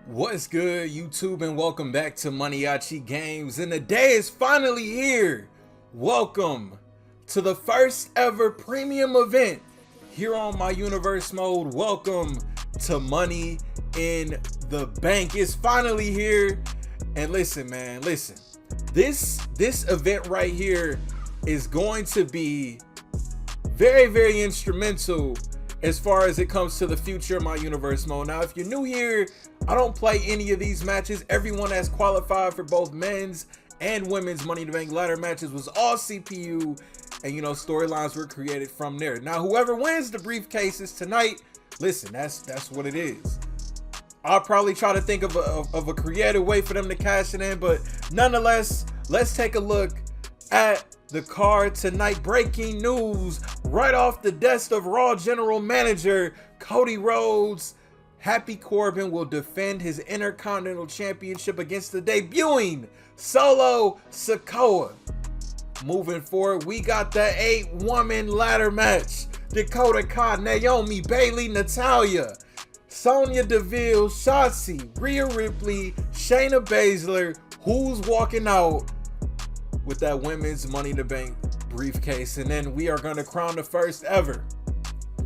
What's good, YouTube, and welcome back to Maniaci Games, and the day is finally here. Welcome to the first ever premium event here on my universe mode. Welcome to Money in the Bank. It's finally here. And listen, man, listen. This event right here is going to be very instrumental as far as it comes to the future of my universe mode. Now, if you're new here, I don't play any of these matches. Everyone that's qualified for both men's and women's Money in the Bank ladder matches was all CPU, and storylines were created from there. Now, whoever wins the briefcases tonight, listen, that's what it is. I'll probably try to think of a creative way for them to cash it in, but nonetheless, let's take a look at the card tonight. Breaking news right off the desk of Raw General Manager Cody Rhodes. Happy Corbin will defend his Intercontinental Championship against the debuting Solo Sikoa. Moving forward, we got the 8-woman ladder match. Dakota Kai, Naomi, Bayley, Natalya, Sonya Deville, Shotzi, Rhea Ripley, Shayna Baszler. Who's walking out with that women's Money in the Bank briefcase? And then we are going to crown the first ever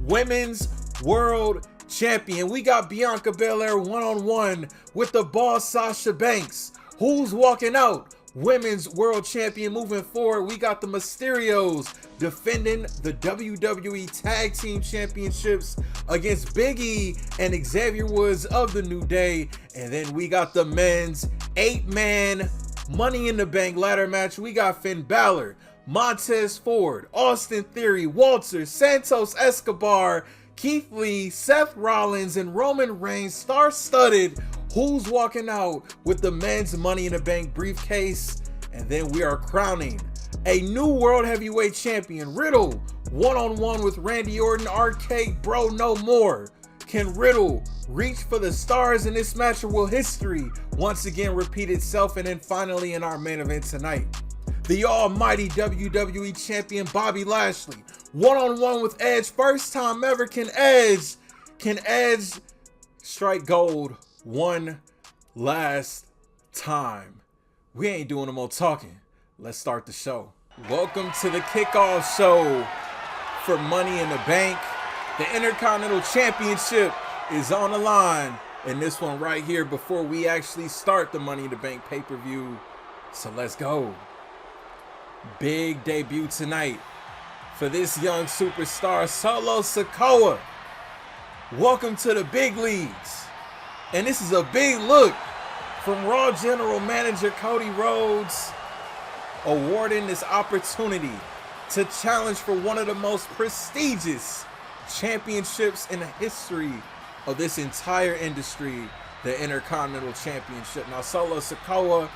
Women's World Champion. We got Bianca Belair one-on-one with the boss Sasha Banks. Who's walking out Women's World Champion? Moving forward, we got the Mysterios defending the WWE Tag Team Championships against Big E and Xavier Woods of the New Day. And then we got the men's 8-man Money in the Bank ladder match. We got Finn Balor, Montez Ford, Austin Theory, Walter, Santos Escobar, Keith Lee, Seth Rollins, and Roman Reigns. Star-studded. Who's walking out with the men's Money in the Bank briefcase? And then we are crowning a new World Heavyweight Champion. Riddle one-on-one with Randy Orton. Arcade Bro no more. Can Riddle reach for the stars in this match, or will history once again repeat itself? And then finally, in our main event tonight, the almighty WWE Champion Bobby Lashley one-on-one with Edge. First time ever. Can Edge strike gold one last time? We ain't doing no more talking. Let's start the show. Welcome to the kickoff show for Money in the Bank. The Intercontinental Championship is on the line in this one right here before we actually start the Money in the Bank pay-per-view. So let's go. Big debut tonight for this young superstar, Solo Sikoa. Welcome to the big leagues. And this is a big look from Raw General Manager Cody Rhodes, awarding this opportunity to challenge for one of the most prestigious championships in the history of this entire industry, the Intercontinental Championship. Now, Solo Sikoa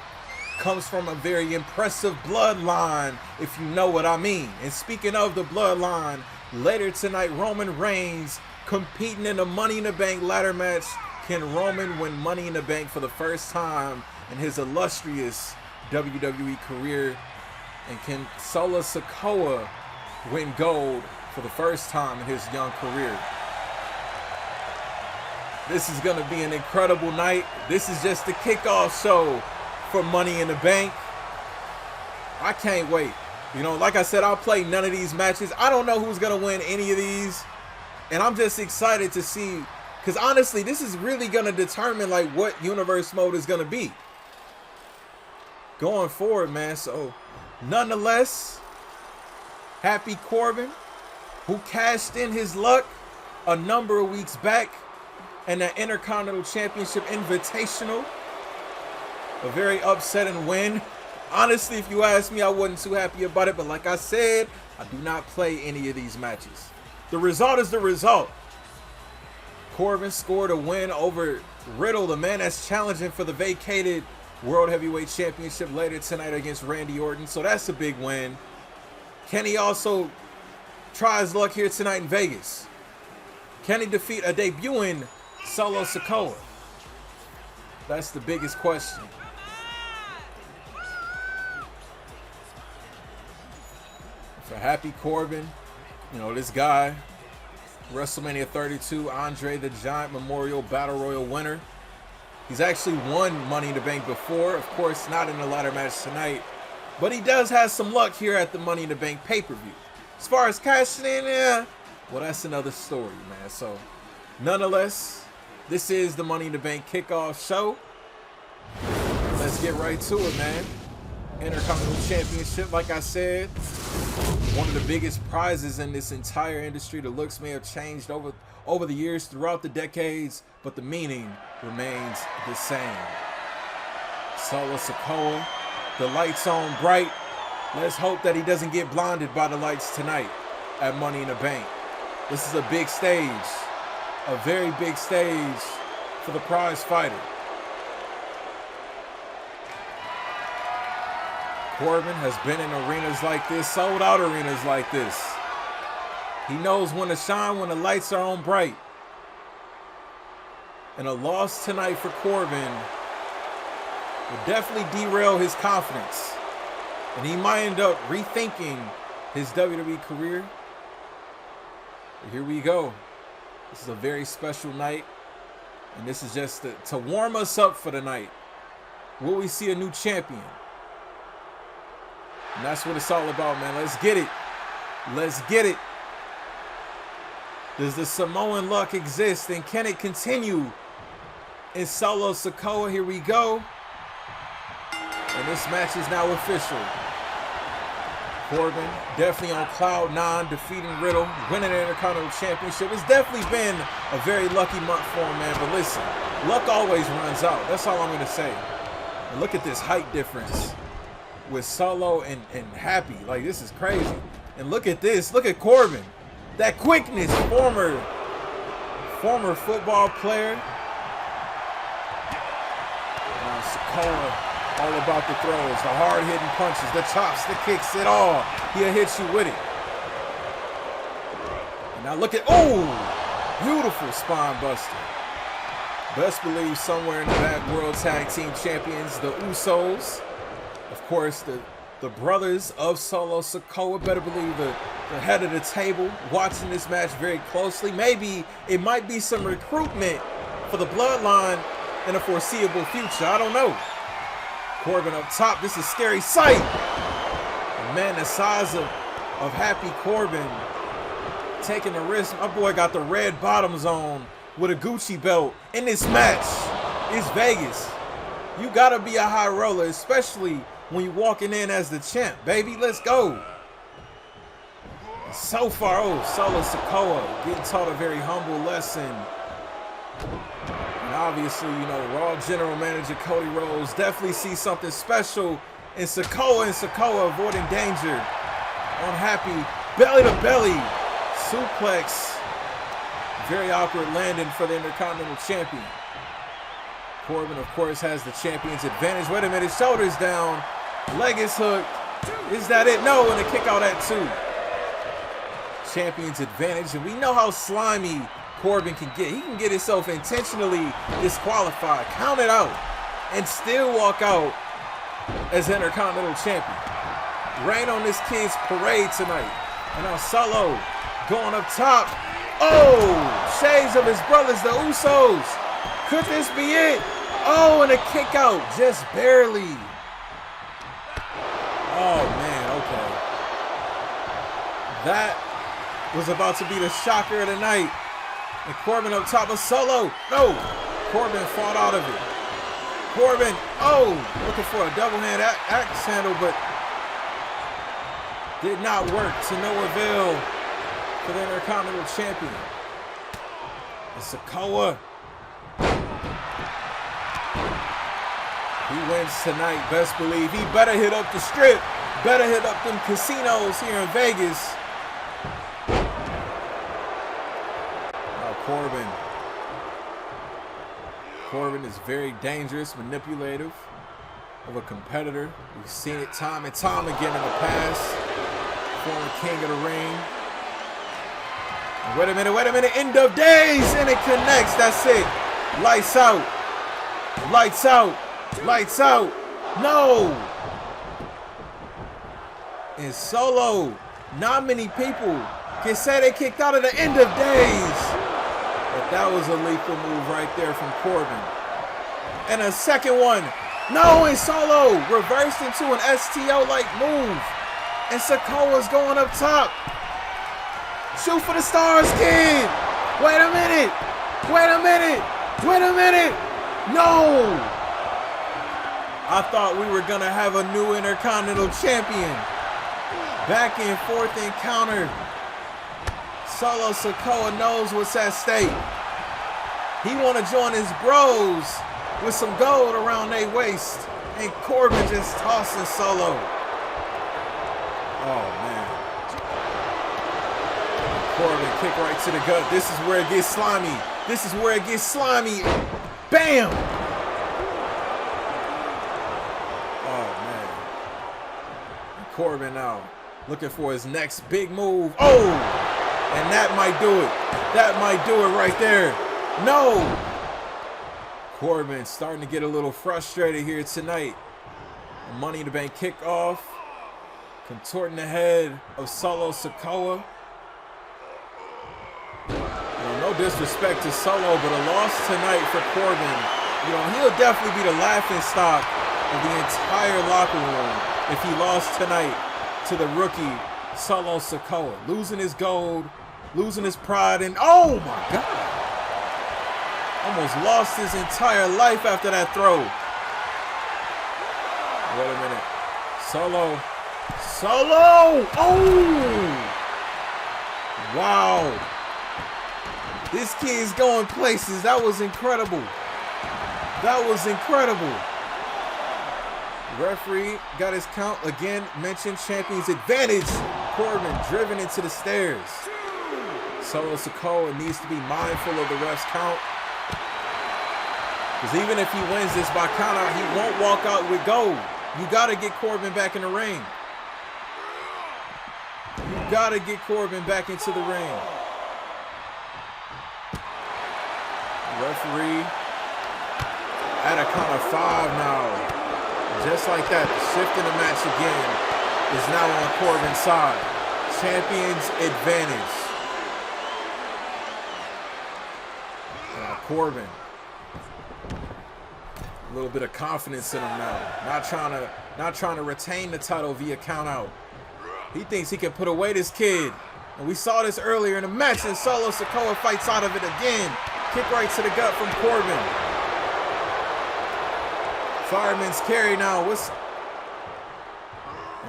comes from a very impressive bloodline, if you know what I mean. And speaking of the bloodline, later tonight, Roman Reigns competing in the Money in the Bank ladder match. Can Roman win Money in the Bank for the first time in his illustrious WWE career? And can Solo Sikoa win gold for the first time in his young career? This is going to be an incredible night. This is just the kickoff show for Money in the Bank. I can't wait. Like I said, I'll play none of these matches. I don't know who's going to win any of these. And I'm just excited to see, because honestly, this is really going to determine like what universe mode is going to be going forward, man. So nonetheless, Happy Corbin, who cashed in his luck a number of weeks back in the Intercontinental Championship Invitational. A very upsetting win. Honestly, if you ask me, I wasn't too happy about it. But like I said, I do not play any of these matches. The result is the result. Corbin scored a win over Riddle, the man that's challenging for the vacated World Heavyweight Championship later tonight against Randy Orton. So that's a big win. Can he also try his luck here tonight in Vegas? Can he defeat a debuting Solo Sikoa? That's the biggest question. For Happy Corbin, this guy, WrestleMania 32 Andre the Giant Memorial Battle Royal winner, He's actually won Money in the Bank before. Of course, not in a ladder match tonight. But he does have some luck here at the Money in the Bank pay-per-view. As far as cashing in, well, that's another story, man. So, nonetheless, this is the Money in the Bank kickoff show. Let's get right to it, man. Intercontinental Championship, like I said, one of the biggest prizes in this entire industry. The looks may have changed over the years, throughout the decades, but the meaning remains the same. Solo Sikoa, the lights on bright. Let's hope that he doesn't get blinded by the lights tonight at Money in the Bank. This is a big stage, a very big stage for the prize fighter. Corbin has been in arenas like this, sold out arenas like this. He knows when to shine when the lights are on bright. And a loss tonight for Corbin will definitely derail his confidence. And he might end up rethinking his WWE career. But here we go. This is a very special night. And this is just to warm us up for the night. Will we see a new champion? And that's what it's all about, man. Let's get it. Let's get it. Does the Samoan luck exist, and can it continue in Solo Sikoa? Here we go. And this match is now official. Corbin definitely on cloud 9, defeating Riddle, winning the Intercontinental Championship. It's definitely been a very lucky month for him, man. But listen, luck always runs out. That's all I'm going to say. And look at this height difference with Solo and Happy. Like, this is crazy. And look at this. Look at Corbin. That quickness, former football player. Now Sikoa, all about the throws, the hard-hitting punches, the chops, the kicks, it all. He'll hit you with it. And now look at, oh, beautiful spine buster. Best believe somewhere in the back, World Tag Team Champions, the Usos. Of course, the brothers of Solo Sikoa, better believe the head of the table, watching this match very closely. Maybe it might be some recruitment for the bloodline in a foreseeable future. I don't know. Corbin up top. This is a scary sight. And man, the size of Happy Corbin taking the risk. My boy got the red bottoms on with a Gucci belt in this match. It's Vegas. You gotta be a high roller, especially when you're walking in as the champ, baby. Let's go. And so far, oh, Solo Sikoa getting taught a very humble lesson. And obviously, you know, Raw General Manager Cody Rhodes definitely sees something special in Sikoa, and Sikoa avoiding danger on Happy. Belly to belly suplex. Very awkward landing for the Intercontinental Champion. Corbin, of course, has the champion's advantage. Wait a minute, shoulders down. Leg is hooked. Is that it? No, and a kick out at 2. Champion's advantage, and we know how slimy Corbin can get. He can get himself intentionally disqualified, count it out, and still walk out as Intercontinental Champion. Rain on this kid's parade tonight. And now Solo going up top. Oh, shades of his brothers, the Usos. Could this be it? Oh, and a kick out, just barely. Oh, man, okay. That was about to be the shocker of the night. And Corbin up top of Solo. No, Corbin fought out of it. Corbin, oh, looking for a double hand axe handle, but did not work, to no avail for the Intercontinental Champion. And Sikoa, he wins tonight, best believe. He better hit up the strip, better hit up them casinos here in Vegas. Now Corbin is very dangerous, manipulative of a competitor. We've seen it time and time again in the past. Former king of the ring. And wait a minute, end of days, and it connects, that's it. Lights out, lights out. Lights out. No. And Solo, not many people can say they kicked out at the end of days. But that was a lethal move right there from Corbin. And a second one. No, and Solo reversed into an STO-like move. And Sikoa's going up top. Shoot for the stars, kid. Wait a minute. Wait a minute. Wait a minute. No. I thought we were going to have a new Intercontinental Champion. Back and forth encounter. Solo Sikoa knows what's at stake. He want to join his bros with some gold around their waist. And Corbin just tossing Solo. Oh, man. Corbin kick right to the gut. This is where it gets slimy. This is where it gets slimy. Bam! Oh, man. And Corbin now looking for his next big move. Oh! And that might do it. That might do it right there. No! Corbin starting to get a little frustrated here tonight. Money in the Bank kickoff. Contorting the head of Solo Sikoa. No disrespect to Solo, but a loss tonight for Corbin. He'll definitely be the laughing stock of the entire locker room if he lost tonight to the rookie Solo Sikoa. Losing his gold, losing his pride, and oh my God. Almost lost his entire life after that throw. Wait a minute. Solo. Oh! Wow. This kid's going places. That was incredible. That was incredible. Referee got his count again. Mentioned champion's advantage. Corbin driven into the stairs. Solo Sikoa needs to be mindful of the ref's count. Because even if he wins this by countout, he won't walk out with gold. You got to get Corbin back in the ring. You got to get Corbin back into the ring. Referee at a count of 5 now. Just like that, the shift in the match again is now on Corbin's side. Champion's advantage. Now Corbin. A little bit of confidence in him now. Not trying to retain the title via countout. He thinks he can put away this kid. And we saw this earlier in the match, and Solo Sikoa fights out of it again. Kick right to the gut from Corbin. Fireman's carry now. And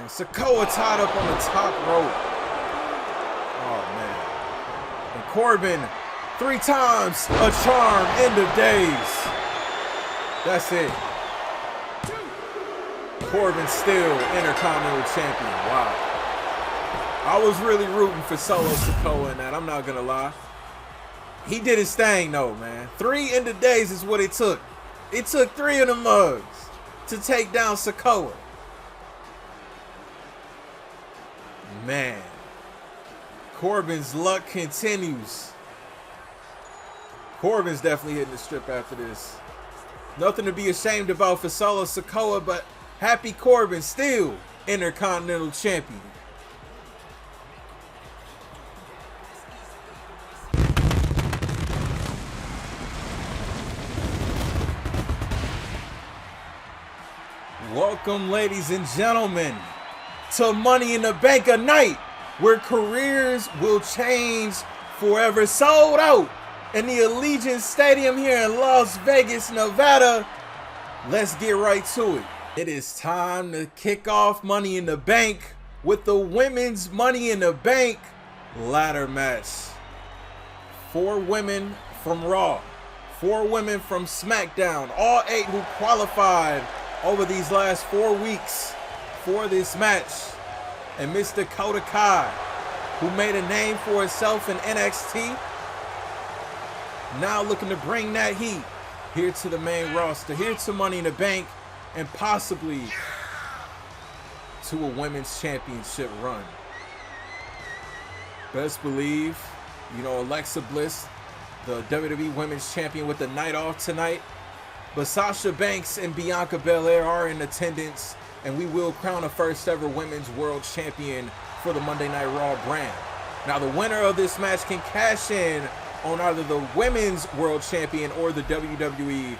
Sikoa tied up on the top rope. Oh, man. And Corbin, 3 times a charm, end of days. That's it. Corbin still Intercontinental Champion. Wow. I was really rooting for Solo Sikoa in that. I'm not going to lie. He did his thing, though, man. 3 end of days is what it took. It took 3 of the mugs to take down Sikoa. Man. Corbin's luck continues. Corbin's definitely hitting the strip after this. Nothing to be ashamed about for Solo Sikoa, but happy Corbin still Intercontinental Champion. Welcome, ladies and gentlemen, to Money in the Bank, a night where careers will change forever. Sold out in the Allegiant Stadium here in Las Vegas, Nevada. Let's get right to it. It is time to kick off Money in the Bank with the women's Money in the Bank ladder match. 4 women from Raw, 4 women from SmackDown, all 8 who qualified over these last 4 weeks for this match. And Miss Dakota Kai, who made a name for herself in NXT, now looking to bring that heat here to the main roster, here to Money in the Bank, and possibly to a women's championship run. Best believe, Alexa Bliss, the WWE Women's Champion, with the night off tonight. But Sasha Banks and Bianca Belair are in attendance, and we will crown a first ever Women's World Champion for the Monday Night Raw brand. Now, the winner of this match can cash in on either the Women's World Champion or the WWE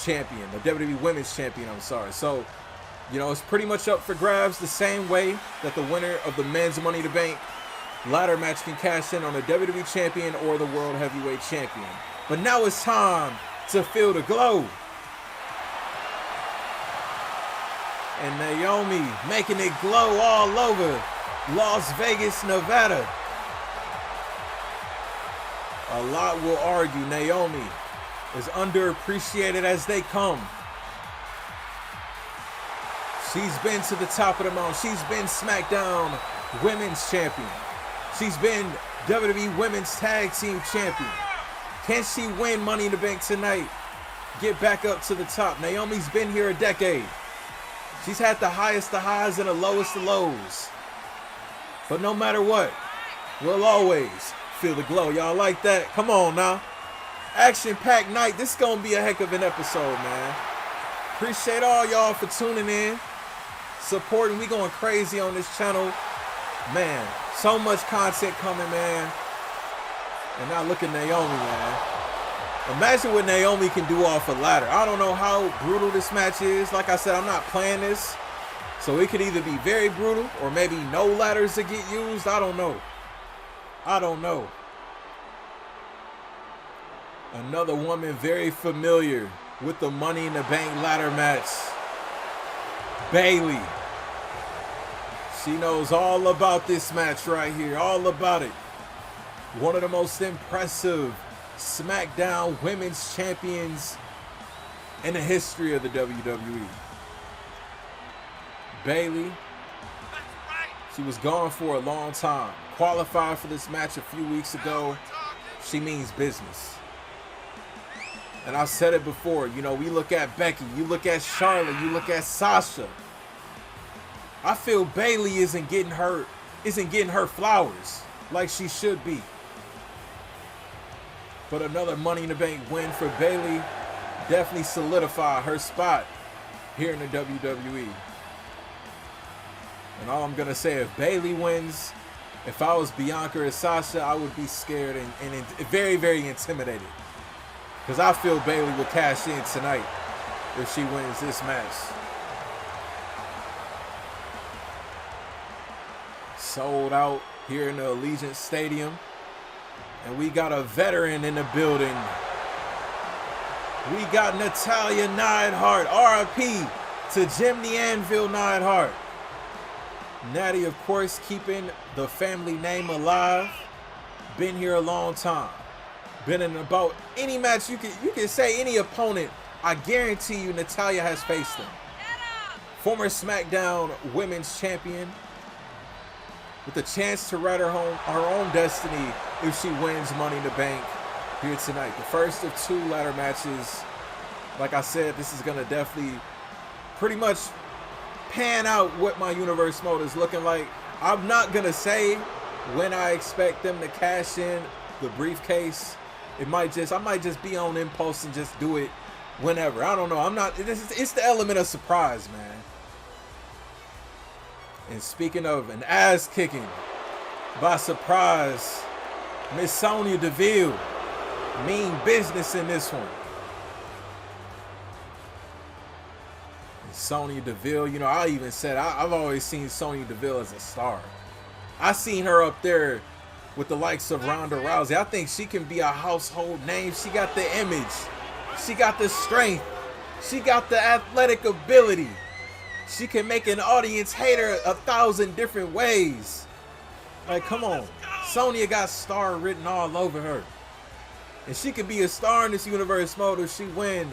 champion, the WWE Women's Champion, I'm sorry. So, you know, it's pretty much up for grabs the same way that the winner of the men's Money in the Bank ladder match can cash in on the WWE Champion or the World Heavyweight Champion. But now it's time to feel the glow. And Naomi making it glow all over Las Vegas, Nevada. A lot will argue Naomi is underappreciated as they come. She's been to the top of the mountain. She's been SmackDown Women's Champion. She's been WWE Women's Tag Team Champion. Can she win Money in the Bank tonight? Get back up to the top. Naomi's been here a decade. She's had the highest of highs and the lowest of lows. But no matter what, we'll always feel the glow. Y'all like that? Come on now. Action-packed night. This is going to be a heck of an episode, man. Appreciate all y'all for tuning in, supporting. We going crazy on this channel. Man, so much content coming, man. And now look at Naomi, man. Imagine what Naomi can do off a ladder. I don't know how brutal this match is. Like I said, I'm not playing this. So it could either be very brutal or maybe no ladders to get used. I don't know. I don't know. Another woman very familiar with the Money in the Bank ladder match. Bayley. She knows all about this match right here. All about it. One of the most impressive SmackDown Women's Champions in the history of the WWE. Bayley, she was gone for a long time. Qualified for this match a few weeks ago. She means business. And I've said it before, you know, we look at Becky, you look at Charlotte, you look at Sasha. I feel Bayley isn't getting her flowers like she should be. But another Money in the Bank win for Bayley definitely solidified her spot here in the WWE. And all I'm gonna say, if Bayley wins, if I was Bianca or Sasha, I would be scared and very, very intimidated. Because I feel Bayley will cash in tonight if she wins this match. Sold out here in the Allegiant Stadium. And we got a veteran in the building. We got Natalya Neidhart, RIP to Jimmy Anvil Neidhart. Natty, of course, keeping the family name alive. Been here a long time. Been in about any match you can say, any opponent. I guarantee you Natalya has faced them. Former SmackDown Women's Champion with a chance to write her own destiny if she wins Money in the Bank here tonight. The first of two ladder matches. Like I said, this is going to definitely pretty much pan out what my universe mode is looking like. I'm not going to say when I expect them to cash in the briefcase. I might just be on impulse and just do it whenever. I don't know. It's the element of surprise, man. And speaking of an ass kicking by surprise, Miss Sonya Deville, mean business in this one. And Sonya Deville, you know, I even said I've always seen Sonya Deville as a star. I seen her up there with the likes of Ronda Rousey. I think she can be a household name. She got the image. She got the strength. She got the athletic ability. She can make an audience hate her 1,000 different ways. Like, come on. Sonya got star written all over her. And she could be a star in this universe mode if she win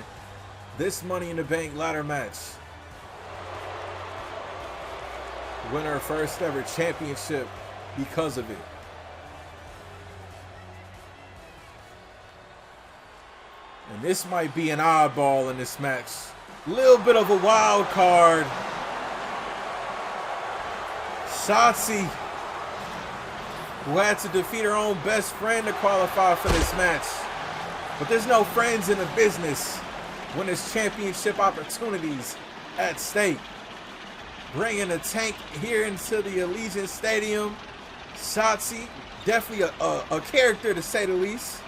this Money in the Bank ladder match. Win her first ever championship because of it. And this might be an oddball in this match. Little bit of a wild card. Shotzi, who had to defeat her own best friend to qualify for this match. But there's no friends in the business when there's championship opportunities at stake. Bringing a tank here into the Allegiant Stadium. Shotzi, definitely a character to say the least.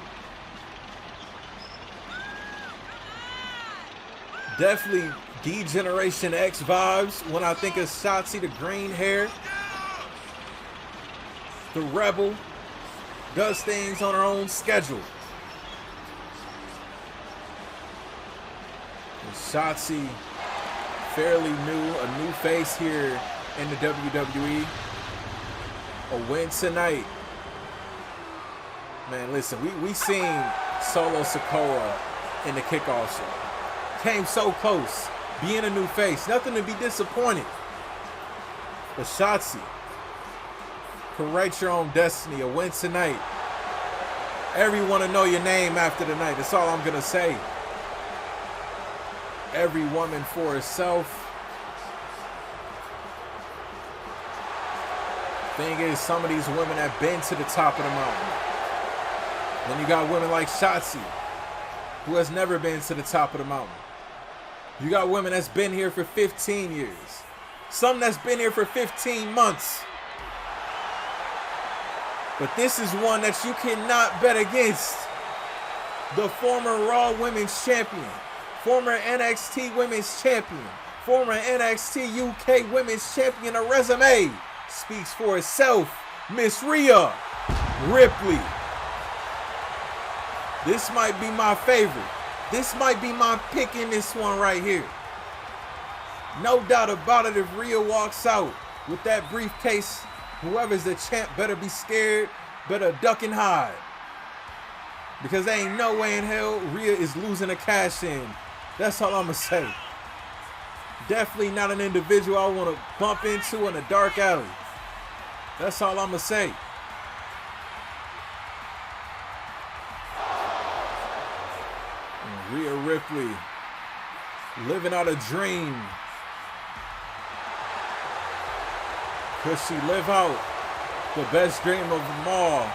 Definitely D-Generation X vibes when I think of Shotzi, the green hair. The rebel. Does things on her own schedule. And Shotzi, fairly new, a new face here in the WWE. A win tonight. Man, listen, we seen Solo Sikoa in the kickoff show. Came so close, being a new face. Nothing to be disappointed. But Shotzi, correct your own destiny. A win tonight. Everyone to know your name after the night. That's all I'm going to say. Every woman for herself. Thing is, some of these women have been to the top of the mountain. Then you got women like Shotzi, who has never been to the top of the mountain. You got women that's been here for 15 years. Some that's been here for 15 months. But this is one that you cannot bet against. The former Raw Women's Champion, former NXT Women's Champion, former NXT UK Women's Champion. A resume speaks for itself. Miss Rhea Ripley. This might be my favorite. This might be my pick in this one right here. No doubt about it, if Rhea walks out with that briefcase, whoever's the champ better be scared, better duck and hide. Because there ain't no way in hell Rhea is losing a cash in. That's all I'm going to say. Definitely not an individual I want to bump into in a dark alley. That's all I'm going to say. And Rhea Ripley living out a dream. Could she live out the best dream of them all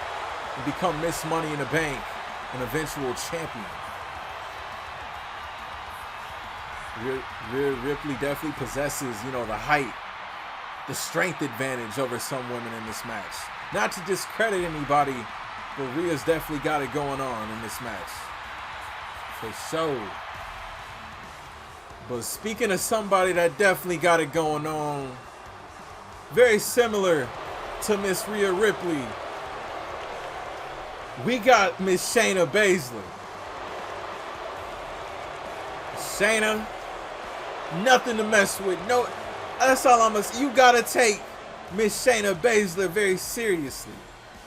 and become Miss Money in the Bank, an eventual champion? Rhea Ripley definitely possesses, you know, the height, the strength advantage over some women in this match. Not to discredit anybody, but Rhea's definitely got it going on in this match. For sure. But speaking of somebody that definitely got it going on, very similar to Miss Rhea Ripley, we got Miss Shayna Baszler. Shayna, nothing to mess with. No, that's all I'm gonna say. You gotta take Miss Shayna Baszler very seriously,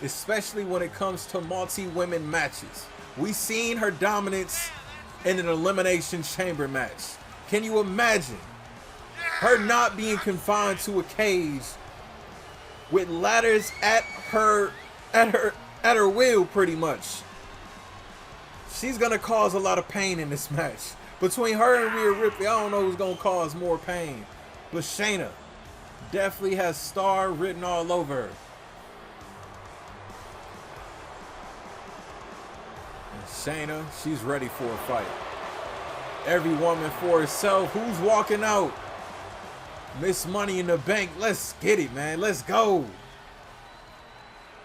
especially when it comes to multi-women matches. We seen her dominance in an Elimination Chamber match. Can you imagine her not being confined to a cage with ladders at her will, pretty much? She's gonna cause a lot of pain in this match. Between her and Rhea Ripley, I don't know who's gonna cause more pain. But Shayna definitely has star written all over her. And Shayna, she's ready for a fight. Every woman for herself. Who's walking out? Miss Money in the Bank. Let's get it, man. Let's go.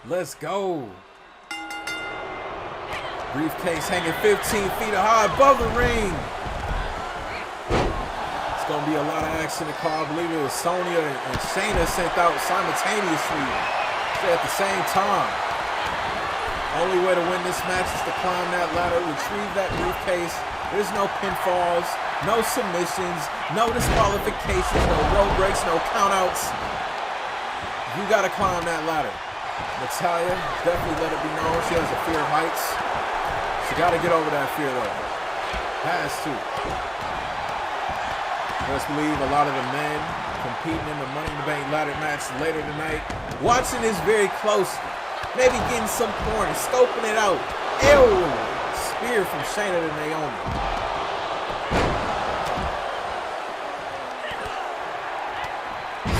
Let's go. Briefcase hanging 15 feet high above the ring. It's going to be a lot of action to call. I believe it was Sonya and Shayna sent out simultaneously at the same time. Only way to win this match is to climb that ladder, retrieve that briefcase. There's no pinfalls, no submissions, no disqualifications, no rope breaks, no countouts. You got to climb that ladder. Natalya, definitely let it be known she has a fear of heights. She got to get over that fear though. Has to. Let's believe a lot of the men competing in the Money in the Bank ladder match later tonight, watching this very closely. Maybe getting some corner, scoping it out. Ew! Spear from Shayna to Naomi.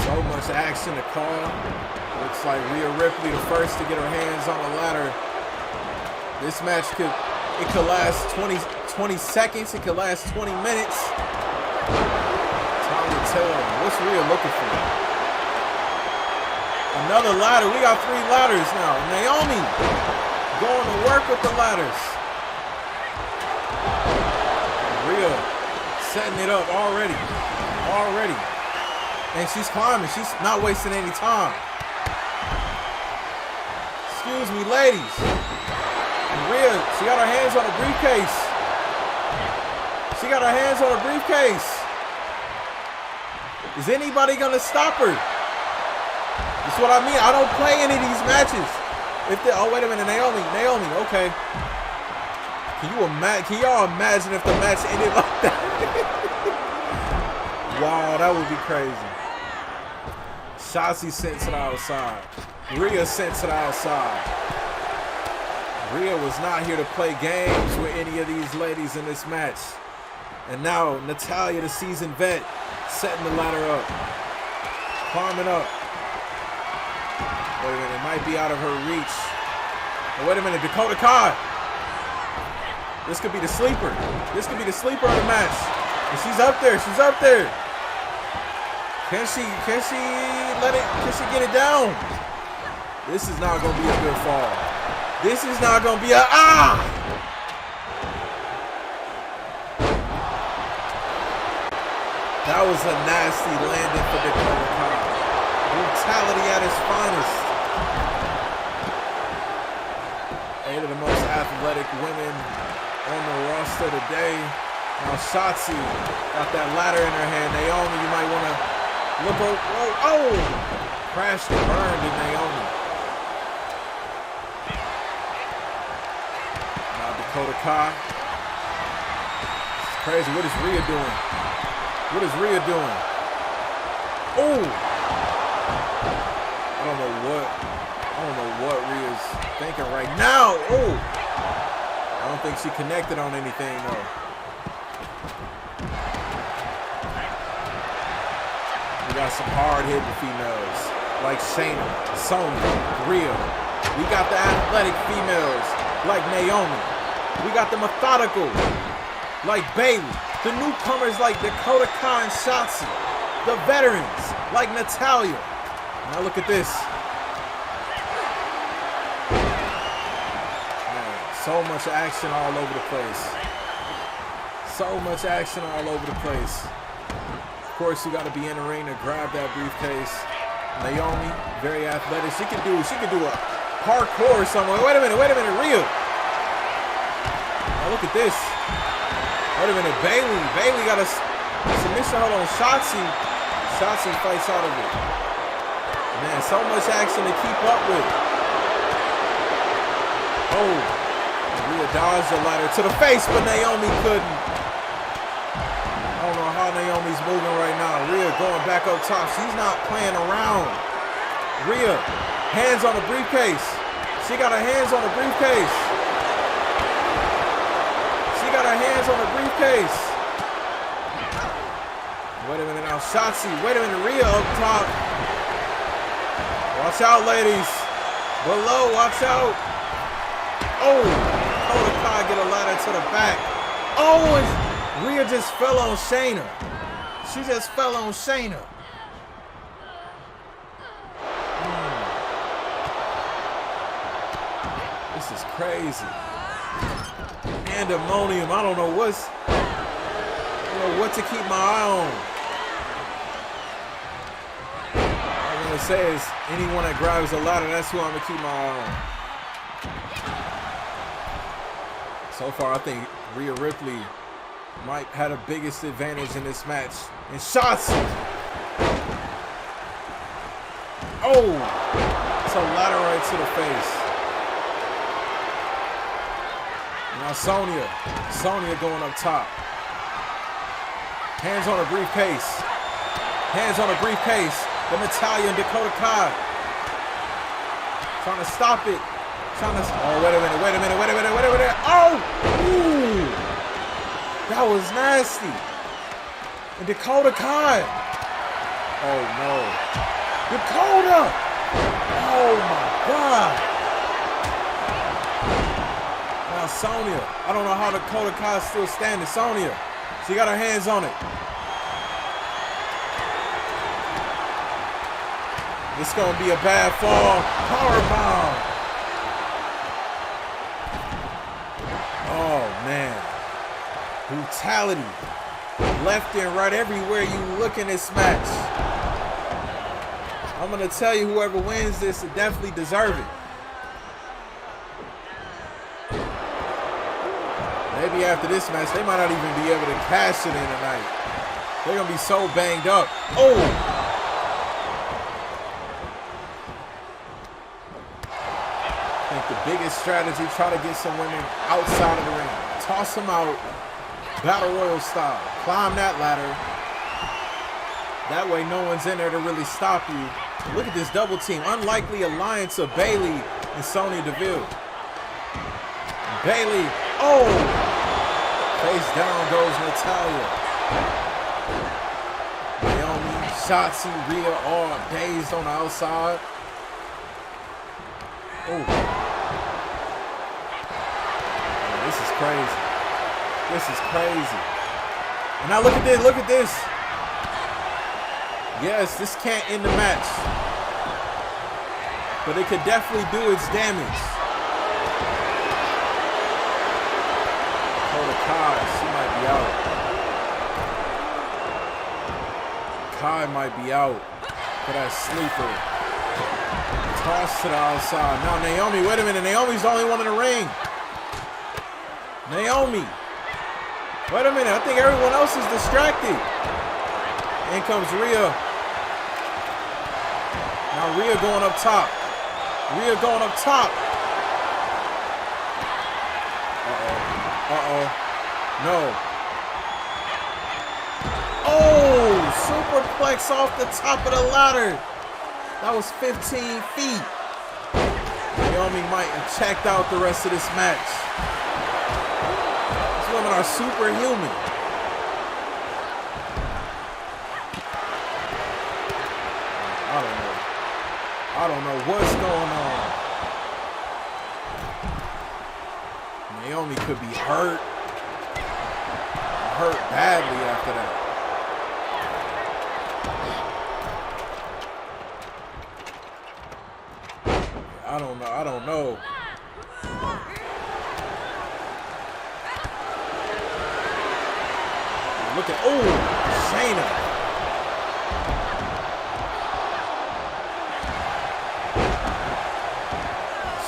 So much action to call. Looks like Rhea Ripley the first to get her hands on the ladder. This match could last 20 seconds. It could last 20 minutes. Time to tell. What's Rhea looking for? Another ladder. We got 3 ladders now. Naomi going to work with the ladders. Rhea Setting it up already. Already. And she's climbing. She's not wasting any time. Excuse me, ladies. Rhea, she got her hands on a briefcase. She got her hands on a briefcase. Is anybody gonna stop her? That's what I mean. I don't play any of these matches. If they, oh wait a minute, Naomi, okay. Can y'all imagine if the match ended like that? Wow, that would be crazy. Shotzi sent to the outside. Rhea sent to the outside. Rhea was not here to play games with any of these ladies in this match. And now Natalya, the seasoned vet, setting the ladder up. Climbing up. Wait a minute, it might be out of her reach. Oh, wait a minute, Dakota Kai. This could be the sleeper. This could be the sleeper of the match. And she's up there, she's up there. Can she get it down? This is not gonna be a good fall. This is not gonna be a That was a nasty landing for Dakota Kai. Brutality at its finest. Eight of the most athletic women on the roster today. Now Shotzi got that ladder in her hand. Naomi, you might want to look over. Oh! Crashed and burned in Naomi. Now Dakota Kai. It's crazy. What is Rhea doing? What is Rhea doing? Oh! I don't know what Rhea's thinking right now. Oh! I don't think she connected on anything though. We got some hard-hitting females like Shayna, Sonya, Rhea. We got the athletic females like Naomi. We got the methodical like Bayley. The newcomers like Dakota Kai and Shotzi. The veterans like Natalya. Now look at this. Man, so much action all over the place. So much action all over the place. Of course, you got to be in the ring to grab that briefcase. Naomi, very athletic. She can do a parkour or something. Wait a minute, Rhea. Now look at this. Wait a minute, Bayley got a submission hold on Shotzi. Shotzi fights out of it. Man, so much action to keep up with. Oh, Rhea dodged the ladder to the face, but Naomi couldn't. I don't know how Naomi's moving right now. Rhea going back up top. She's not playing around. Rhea, hands on the briefcase. She got her hands on the briefcase. She got her hands on the briefcase. Wait a minute now, Shotzi. Wait a minute, Rhea up top. Watch out, ladies. Below, watch out. Oh, Dakota Kai get a ladder to the back. Oh, and Rhea just fell on Shayna. She just fell on Shayna. This is crazy. Pandemonium. I don't know what to keep my eye on. I'm gonna say is anyone that grabs a ladder, that's who I'm gonna keep my eye on. So far, I think Rhea Ripley might have the biggest advantage in this match. And Shotzi. Oh, it's a ladder right to the face. Now Sonya going up top. Hands on a briefcase. Hands on a briefcase. The Natalya and Dakota Kai. Trying to stop it. Oh, wait a minute. Oh! Ooh! That was nasty. And Dakota Kai. Oh, no. Dakota! Oh, my God. Now, Sonya. I don't know how Dakota Kai is still standing. Sonya. She got her hands on it. This is going to be a bad fall. Powerbomb. Oh, man. Brutality. left and right, everywhere you look in this match. I'm going to tell you, whoever wins this will definitely deserve it. Maybe after this match, they might not even be able to cash it in tonight. They're going to be so banged up. Oh! I think the biggest strategy, try to get some women outside of the ring. Toss them out, Battle Royal style. Climb that ladder. That way no one's in there to really stop you. Look at this double team. Unlikely alliance of Bayley and Sonya Deville. Bayley, oh! Face down goes Natalya. Naomi, Shotzi, Rhea, all dazed on the outside. Oh. This is crazy. This is crazy. And now look at this, look at this. Yes, this can't end the match. But it could definitely do its damage. Kai, she might be out. Kai might be out for that sleeper. Toss to the outside. Now Naomi, wait a minute. Naomi's the only one in the ring. Naomi. Wait a minute. I think everyone else is distracted. In comes Rhea. Now Rhea going up top. Rhea going up top. Uh-oh. No. Oh, superplex off the top of the ladder. That was 15 feet. Naomi might have checked out the rest of this match. These women are superhuman. I don't know what's going on. Naomi could be hurt. Hurt badly after that. I don't know. Look at, oh, Shayna.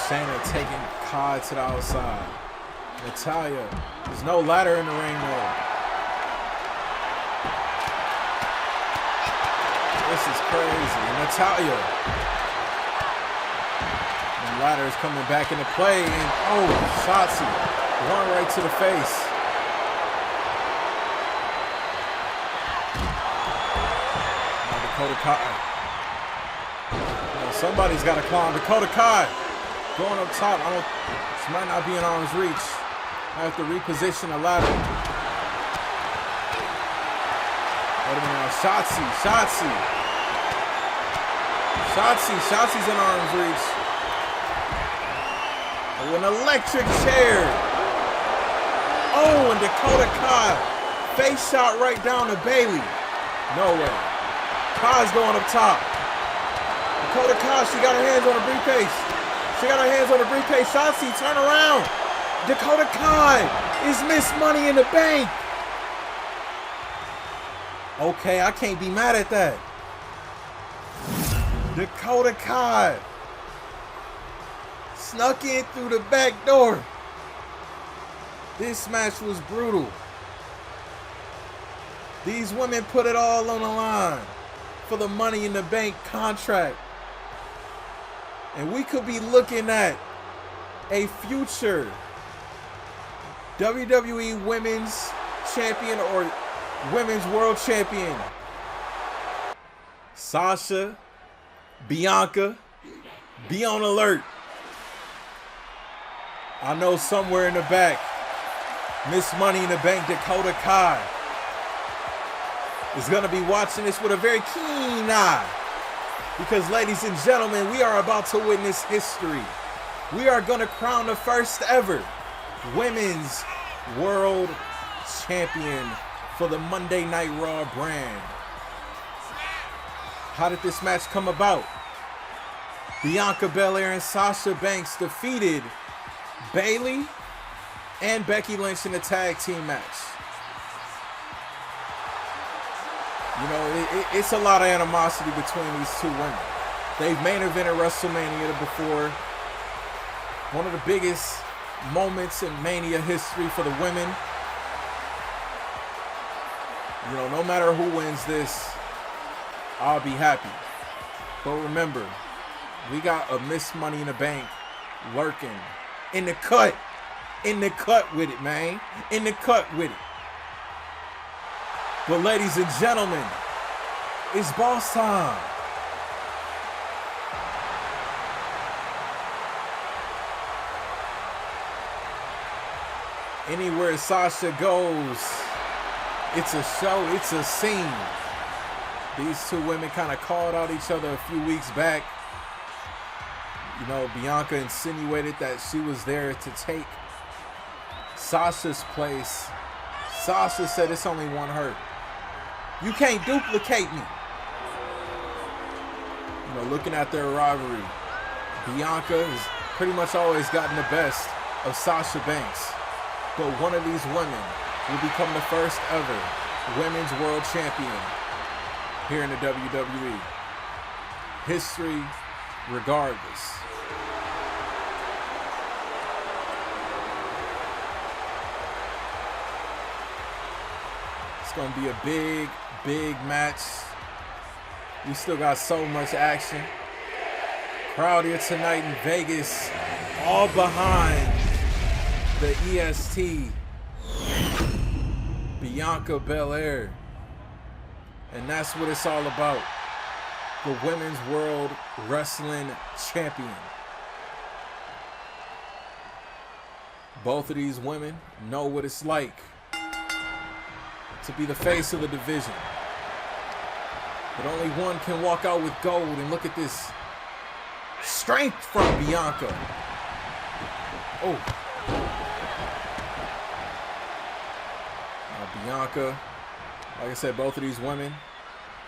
Shayna taking Kai to the outside. Natalya, there's no ladder in the ring though. This is crazy. Natalya. The ladder is coming back into play. And oh, Shotzi. Run right to the face. Now Dakota Kai. Now somebody's got to climb. Dakota Kai going up top. She might not be in arm's reach. I have to reposition the ladder. Wait a minute now. Shotzi's in arm's reach. Oh, an electric chair. Oh, and Dakota Kai. Face shot right down to Bayley. No way. Kai's going up top. Dakota Kai, she got her hands on the briefcase. Shotzi, turn around. Dakota Kai is Miss Money in the Bank. Okay, I can't be mad at that. Dakota Kai snuck in through the back door. This match was brutal. These women put it all on the line for the Money in the Bank contract. And we could be looking at a future WWE Women's Champion or Women's World Champion. Sasha, Bianca, be on alert. I know somewhere in the back, Miss Money in the Bank Dakota Kai is going to be watching this with a very keen eye. Because, ladies and gentlemen, we are about to witness history. We are going to crown the first ever Women's World Champion for the Monday Night Raw brand. How did this match come about? Bianca Belair and Sasha Banks defeated Bayley and Becky Lynch in a tag team match. You know, it's a lot of animosity between these two women. They've main evented WrestleMania before. One of the biggest moments in Mania history for the women. You know, no matter who wins this, I'll be happy. But remember, we got a Miss Money in the Bank lurking in the cut. In the cut with it, man. In the cut with it. But ladies and gentlemen, it's boss time. Anywhere Sasha goes, it's a show, it's a scene. These two women kind of called out each other a few weeks back. You know, Bianca insinuated that she was there to take Sasha's place. Sasha said it's only one her. You can't duplicate me. You know, looking at their rivalry, Bianca has pretty much always gotten the best of Sasha Banks. But one of these women will become the first ever women's world champion here in the WWE. History regardless. It's going to be a big, big match. We still got so much action. Crowd here tonight in Vegas, all behind the EST, Bianca Belair. And that's what it's all about. The Women's World Wrestling Champion. Both of these women know what it's like to be the face of the division. But only one can walk out with gold, and look at this strength from Bianca. Oh. Now Bianca, like I said, both of these women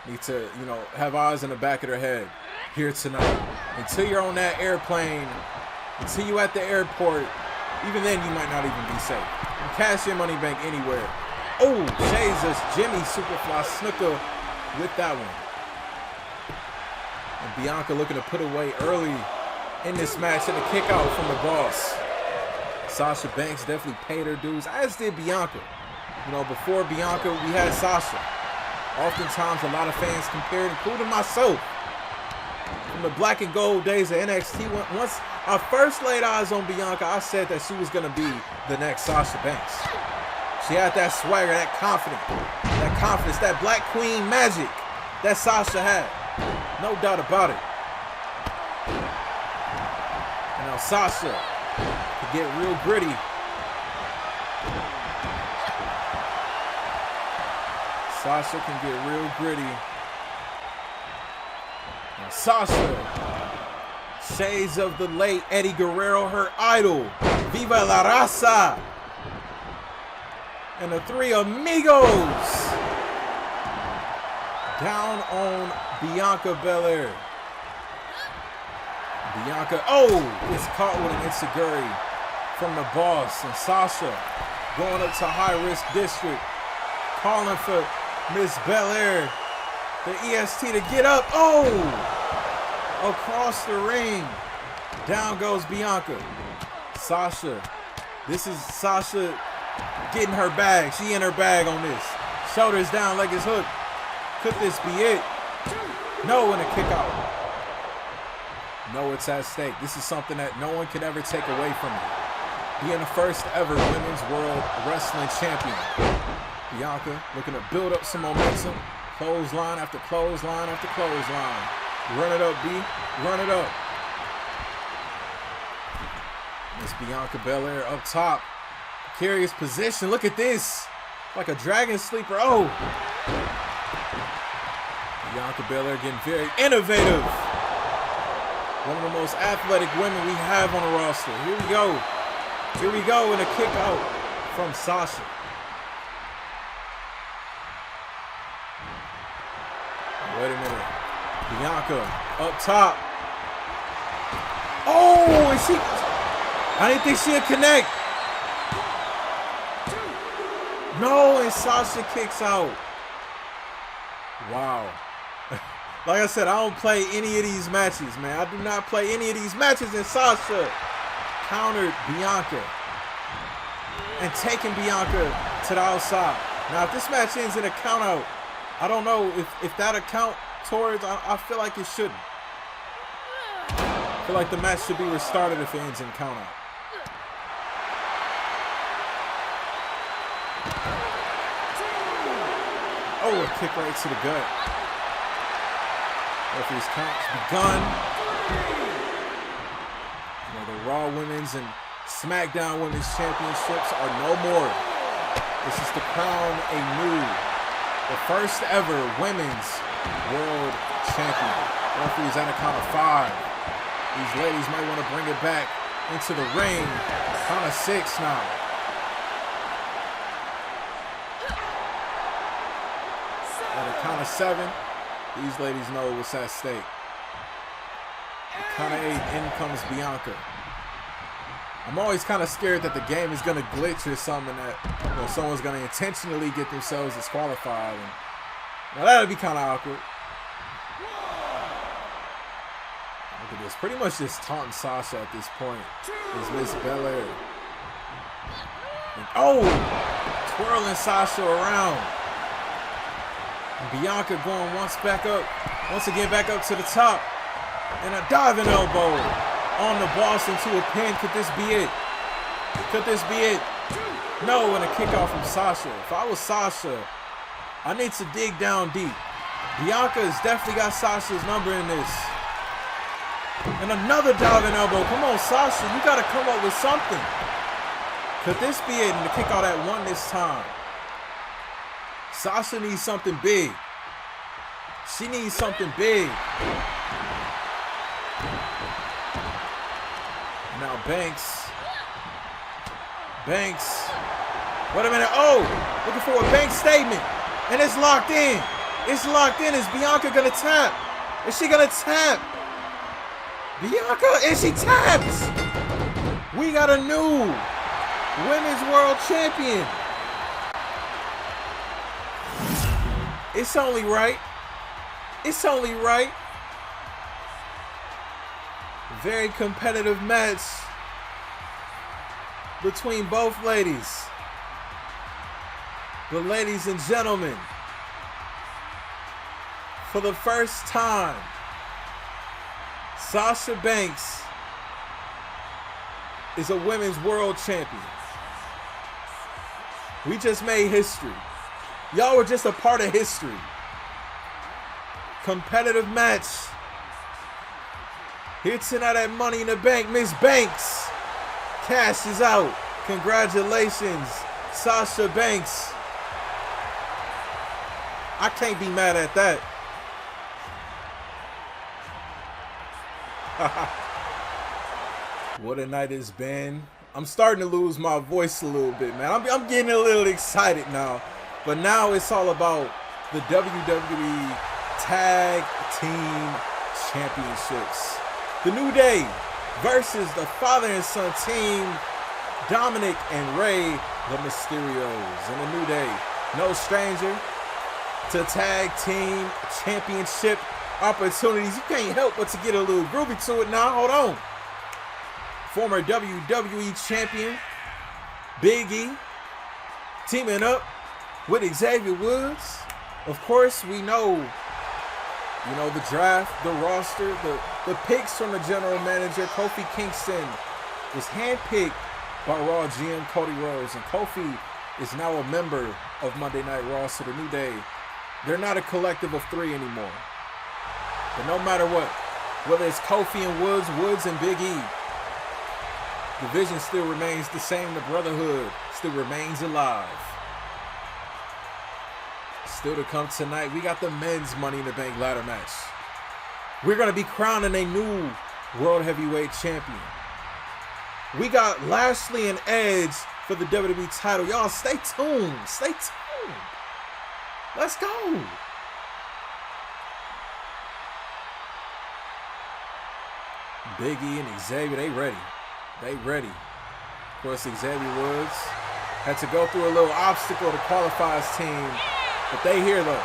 need to, you know, have eyes in the back of their head here tonight. Until you're on that airplane, until you're at the airport, even then you might not even be safe. You can cash your money bank anywhere. Oh, Jesus, Jimmy Superfly Snuka with that one. And Bianca looking to put away early in this match and a kick out from the boss. Sasha Banks definitely paid her dues, as did Bianca. You know, before Bianca, we had Sasha. Oftentimes, a lot of fans compared, including myself, from the black and gold days of NXT. Once I first laid eyes on Bianca, I said that she was going to be the next Sasha Banks. She had that swagger, that confidence, that Black Queen magic that Sasha had. No doubt about it. And now Sasha can get real gritty. Sasha can get real gritty. Now Sasha, shades of the late Eddie Guerrero, her idol. Viva la raza. And the three amigos down on Bianca Belair. Bianca, oh, gets caught with an enziguri from the boss. And Sasha going up to high risk district, calling for Miss Belair, the EST, to get up. Oh, across the ring. Down goes Bianca. Sasha, this is Sasha getting her bag. She in her bag on this. Shoulders down, leg is hooked. Could this be it? No, and a kick out. No, it's at stake. This is something that no one can ever take away from you. Being the first ever Women's World Wrestling Champion. Bianca looking to build up some momentum. Clothesline after clothesline after clothesline. Run it up, B. Run it up. Miss Bianca Belair up top. Precarious position. Look at this. Like a dragon sleeper. Oh. Bianca Belair getting very innovative. One of the most athletic women we have on the roster. Here we go. Here we go, and a kick out from Sasha. Wait a minute. Bianca up top. Oh, and she... I didn't think she'd connect. No, and Sasha kicks out. Wow. Like I said, I don't play any of these matches, man. I do not play any of these matches. And Sasha countered Bianca and taking Bianca to the outside. Now, if this match ends in a count out, I don't know if that'll count towards, I feel like it shouldn't. I feel like the match should be restarted if it ends in count out. Oh, a kick right to the gut. Referee's count's begun. You know, the Raw Women's and SmackDown Women's Championships are no more. This is to crown the first ever Women's World Champion. Referee's at a count of 5. These ladies might want to bring it back into the ring. Count of 6 now. At a count of 7, these ladies know what's at stake. At count of 8, in comes Bianca. I'm always kind of scared that the game is going to glitch or something, that someone's going to intentionally get themselves disqualified. And, now that would be kind of awkward. Look at this. Pretty much just taunting Sasha at this point is Miss Belair. And, oh! Twirling Sasha around. And Bianca going once again back up to the top. And a diving elbow on the boss into a pin. Could this be it? Could this be it? No, and a kick out from Sasha. If I was Sasha, I need to dig down deep. Bianca has definitely got Sasha's number in this. And another diving elbow. Come on, Sasha. You got to come up with something. Could this be it? And the kick out at 1 this time. Sasha needs something big. She needs something big. Now Banks. Wait a minute. Oh, looking for a Banks statement. And it's locked in. It's locked in. Is Bianca going to tap? Is she going to tap? Bianca, and she taps. We got a new Women's World Champion. It's only right. It's only right. Very competitive match between both ladies. But ladies and gentlemen, for the first time, Sasha Banks is a Women's World Champion. We just made history. Y'all were just a part of history. Competitive match. Here tonight at Money in the Bank, Miss Banks cashes out. Congratulations, Sasha Banks. I can't be mad at that. What a night it's been. I'm starting to lose my voice a little bit, man. I'm getting a little excited now. But now it's all about the WWE Tag Team Championships. The New Day versus the father and son team, Dominic and Rey, the Mysterios. And the New Day, no stranger to Tag Team Championship opportunities. You can't help but to get a little groovy to it now. Hold on. Former WWE Champion Big E teaming up with Xavier Woods. Of course, we know, the draft, the roster, the picks from the general manager. Kofi Kingston was handpicked by Raw GM Cody Rhodes, and Kofi is now a member of Monday Night Raw. So the New Day, they're not a collective of 3 anymore. But no matter what, whether it's Kofi and Woods and Big E, the vision still remains the same. The brotherhood still remains alive. Still to come tonight, we got the men's Money in the Bank ladder match. We're going to be crowning a new World Heavyweight Champion. We got Lashley and Edge for the WWE title. Y'all stay tuned. Stay tuned. Let's go. Big E and Xavier, they ready. They ready. Of course, Xavier Woods had to go through a little obstacle to qualify his team. But they here, though.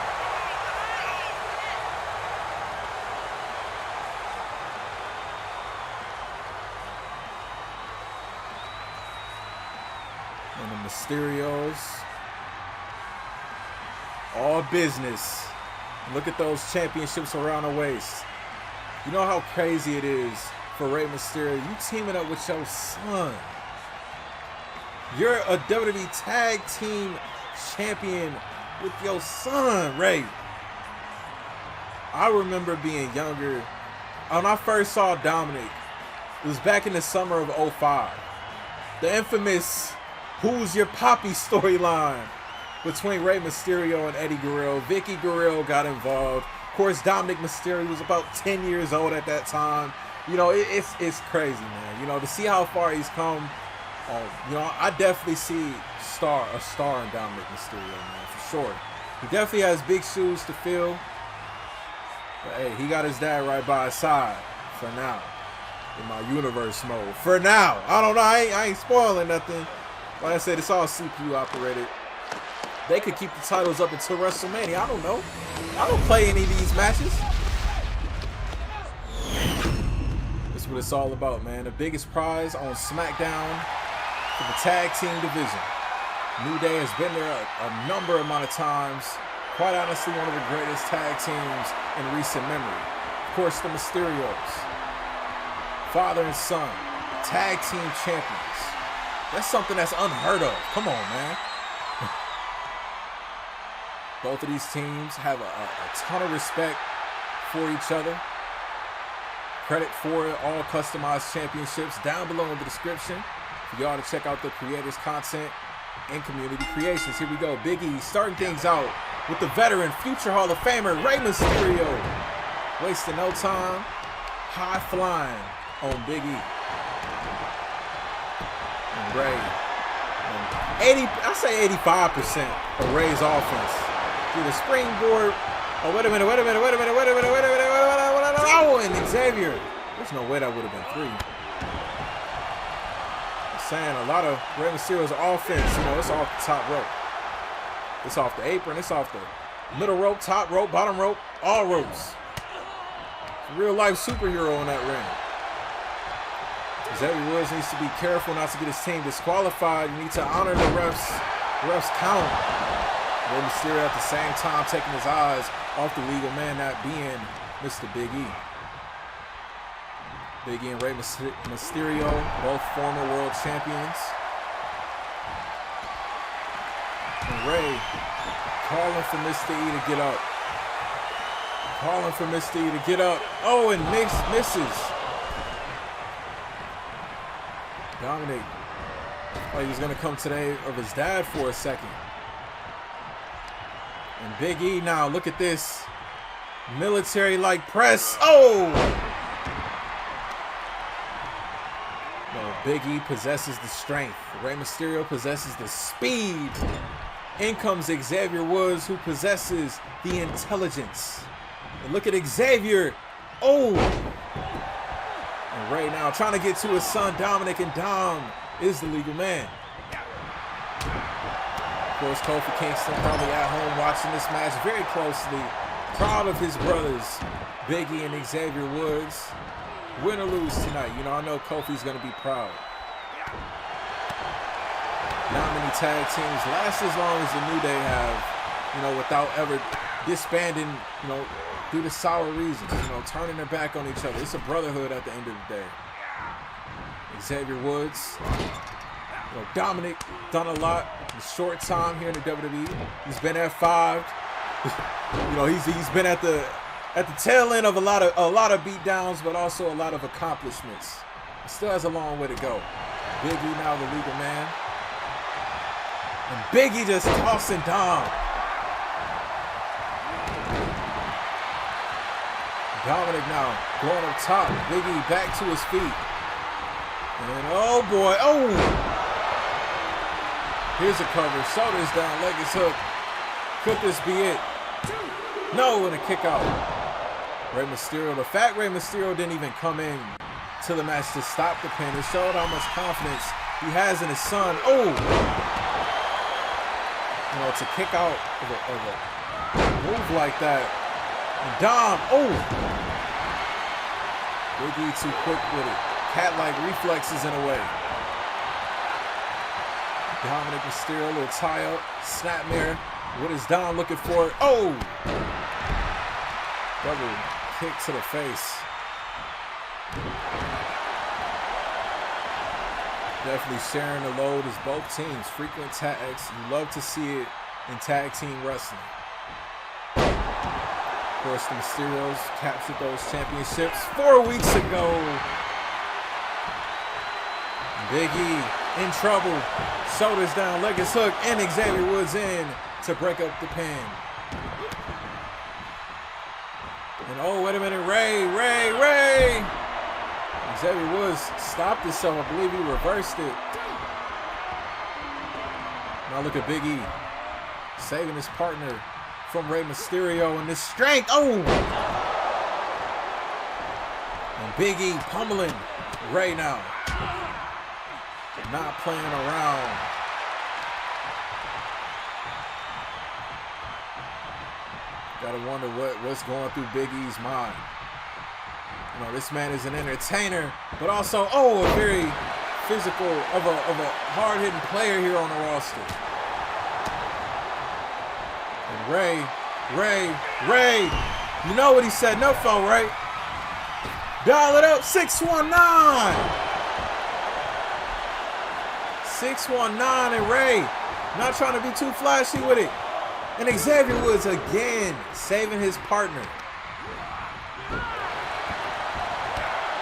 Mysterios. All business. Look at those championships around the waist. You know how crazy it is for Rey Mysterio. You teaming up with your son. You're a WWE Tag Team Champion with your son, Rey. I remember being younger. When I first saw Dominic, it was back in the summer of '05. The infamous "Who's Your Poppy" storyline between Rey Mysterio and Eddie Guerrero. Vicky Guerrero got involved. Of course, Dominic Mysterio was about 10 years old at that time. You know, it's crazy, man. You know, to see how far he's come. You know, I definitely see a star in Dominic Mysterio, man, for sure. He definitely has big shoes to fill. But hey, he got his dad right by his side for now. In my universe mode. For now. I don't know. I ain't spoiling nothing. Like I said, it's all CPU operated. They could keep the titles up until WrestleMania. I don't know. I don't play any of these matches. That's what it's all about, man. The biggest prize on SmackDown for the tag team division. New Day has been there a number amount of times. Quite honestly, one of the greatest tag teams in recent memory. Of course, the Mysterios. Father and son. Tag team champions. That's something that's unheard of. Come on, man. Both of these teams have a ton of respect for each other. Credit for it. All customized championships down below in the description for y'all to check out the creators' content and community creations. Here we go. Big E starting things out with the veteran, future Hall of Famer, Rey Mysterio. Wasting no time. High flying on Big E. And Rey. And I say 85% of Rey's offense. Through the springboard. Oh, wait a minute. Oh, and Xavier. There's no way that would have been 3. I'm saying a lot of Rey Mysterio's offense, you know, it's off the top rope. It's off the apron. It's off the middle rope, top rope, bottom rope, all ropes. Real life superhero in that ring. Xavier Woods needs to be careful not to get his team disqualified. You need to honor the refs count. Rey Mysterio at the same time taking his eyes off the legal man, that being Mr. Big E. Big E and Rey Mysterio, both former world champions. And Rey calling for Mr. E to get up. Calling for Mr. E to get up. Oh, and misses. Dominic, like he was going to come today of his dad for a second. And Big E now, look at this. Military-like press. Oh! No, Big E possesses the strength. Rey Mysterio possesses the speed. In comes Xavier Woods, who possesses the intelligence. And look at Xavier. Oh! And Rey now trying to get to his son Dominic, and Dom is the legal man. Of course, Kofi Kingston probably at home watching this match very closely. Proud of his brothers, Big E and Xavier Woods. Win or lose tonight, you know, I know Kofi's going to be proud. Not many tag teams last as long as the New Day have, you know, without ever disbanding, you know, due to sour reasons, you know, turning their back on each other. It's a brotherhood at the end of the day. Xavier Woods. You know, Dominic done a lot in a short time here in the WWE. He's been at 5. You know, he's been at the tail end of a lot of beatdowns, but also a lot of accomplishments. He still has a long way to go. Big E now the legal man. And Big E just tossing Dom. Dominic now going up top. Big E back to his feet. And oh boy, oh! Here's a cover, shoulders down, leg is hooked. Could this be it? No, and a kick out. Rey Mysterio, the fact Rey Mysterio didn't even come in to the match to stop the pin, it showed how much confidence he has in his son. Oh! You know, to kick out of a move like that. And Dom, oh! Big E too quick with it. Cat-like reflexes in a way. Dominic Mysterio, a little tie up. Snapmare. What is Dom looking for? Oh! Double kick to the face. Definitely sharing the load as both teams. Frequent tags. You love to see it in tag team wrestling. Of course, the Mysterios captured those championships 4 weeks ago. Big E in trouble. Shoulders down, leg is hooked, and Xavier Woods in to break up the pin. And oh, wait a minute, Ray. Xavier Woods stopped himself. I believe he reversed it. Now look at Big E saving his partner from Rey Mysterio and this strength. Oh! And Big E pummeling Rey now. Not playing around. Gotta wonder what's going through Big E's mind. You know, this man is an entertainer, but also, a very physical, of a hard-hitting player here on the roster. And Ray, you know what he said, no phone, right? Dial it up, 619. 619 and Ray, not trying to be too flashy with it. And Xavier Woods again saving his partner.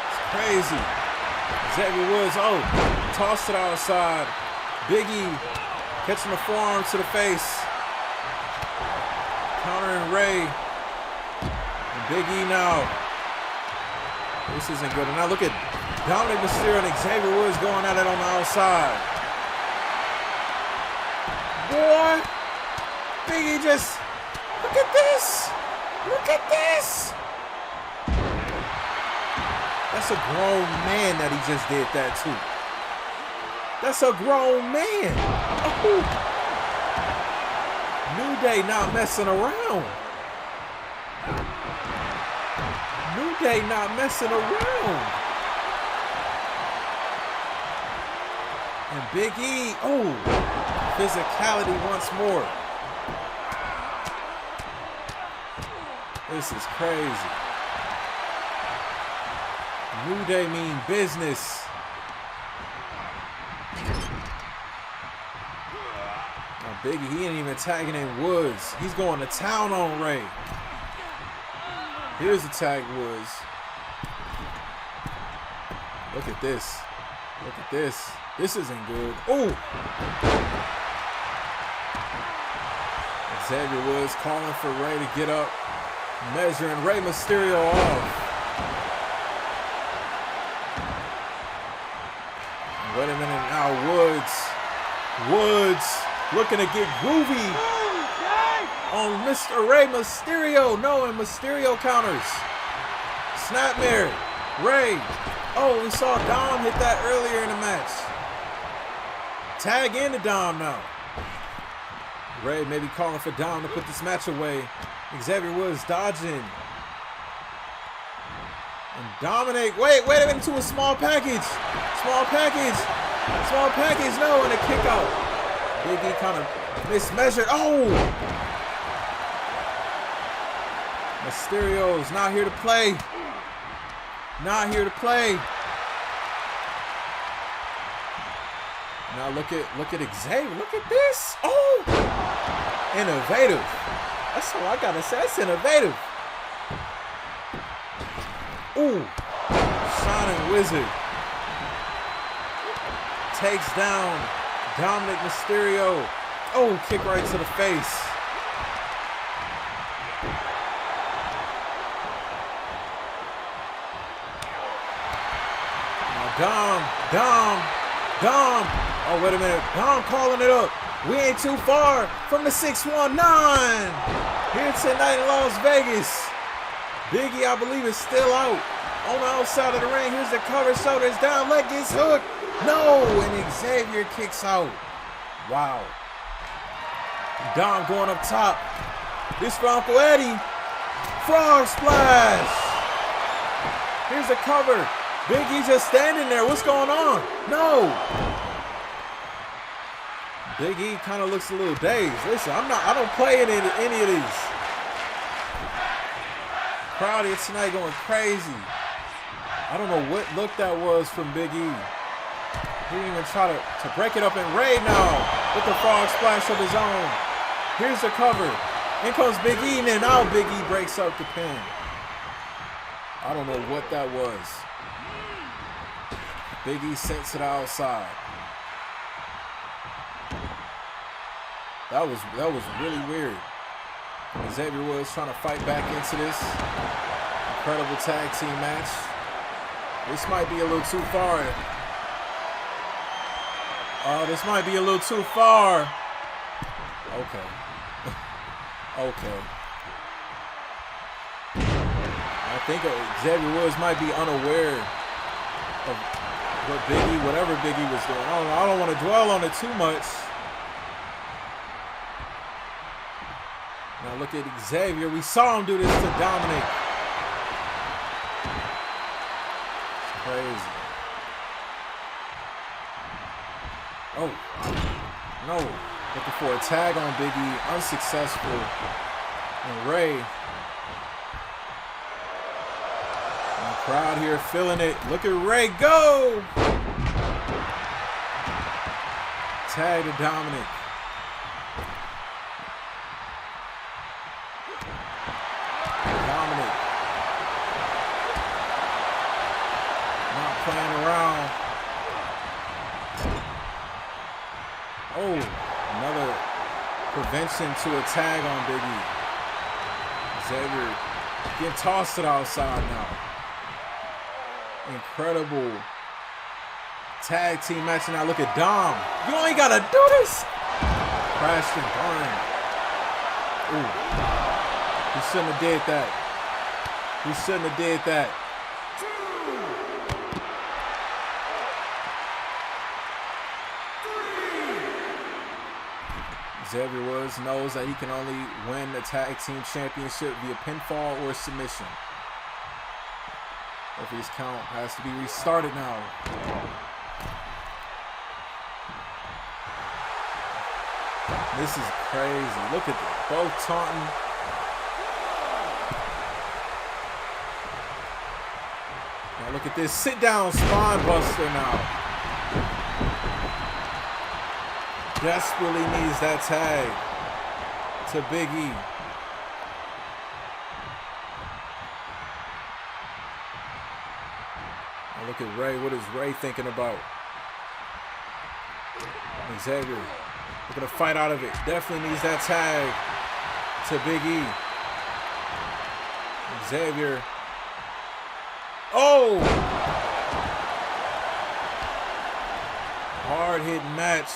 It's crazy. Xavier Woods, tossed it outside. Big E catching the forearm to the face. Countering Ray. And Big E now. This isn't good. And now look at Dominic Mysterio and Xavier Woods going at it on the outside. Boy, Big E just, look at this. Look at this. That's a grown man that he just did that too. That's a grown man. Oh. New Day not messing around. New Day not messing around. And Big E, physicality once more. This is crazy. New Day mean business. Now Biggie, he ain't even tagging in Woods. He's going to town on Ray. Here's the tag Woods. Look at this. Look at this. This isn't good. Oh! Xavier Woods calling for Ray to get up. Measuring Rey Mysterio off. Wait a minute now, Woods looking to get groovy on Mr. Rey Mysterio. No, and Mysterio counters. Snapmare, Ray. Oh, we saw Dom hit that earlier in the match. Tag into Dom now. Ray maybe calling for Dom to put this match away. Xavier Woods dodging. And Dominic, wait a minute, to a small package. Small package, no, and a kick out. Big E kind of mismeasured. Oh! Mysterio's not here to play. Not here to play. Now look at Xavier. Look at this. Oh! Innovative. That's all I gotta say. That's innovative. Ooh. Shining Wizard. Takes down Dominic Mysterio. Oh, kick right to the face. Now Dom. Oh, wait a minute. Dom calling it up. We ain't too far from the 619. Here tonight in Las Vegas. Big E, I believe, is still out. On the outside of the ring. Here's the cover. Shoulders down. Leg gets hooked. No, and Xavier kicks out. Wow. Dom going up top. This for Uncle Eddie. Frog splash. Here's the cover. Big E just standing there. What's going on? No. Big E kind of looks a little dazed. Listen, I don't play in any of these. Crowd here tonight going crazy. I don't know what look that was from Big E. He didn't even try to break it up, and Ray now with the frog splash of his own. Here's the cover. In comes Big E, and then now Big E breaks up the pin. I don't know what that was. Big E sent to the outside. That was really weird. Xavier Woods trying to fight back into this incredible tag team match. This might be a little too far. This might be a little too far. Okay. Okay. I think Xavier Woods might be unaware of whatever Big E was doing. I don't want to dwell on it too much. Now look at Xavier. We saw him do this to Dominic. It's crazy. Oh, no. Looking for a tag on Big E. Unsuccessful. And Ray. And the crowd here feeling it. Look at Ray go. Tag to Dominic. Playing around. Oh, another prevention to a tag on Big E. Xavier getting tossed to the outside now. Incredible tag team match. Now look at Dom. You ain't gotta do this. Crashed and burned. Ooh. He shouldn't have did that. He shouldn't have did that. Xavier Woods knows that he can only win the tag team championship via pinfall or submission. Referee's count has to be restarted now. This is crazy. Look at them, both taunting. Now look at this sit down spine buster now. Desperately needs that tag to Big E. Now look at Ray. What is Ray thinking about? Xavier looking to fight out of it. Definitely needs that tag to Big E. Xavier. Oh! Hard hitting match.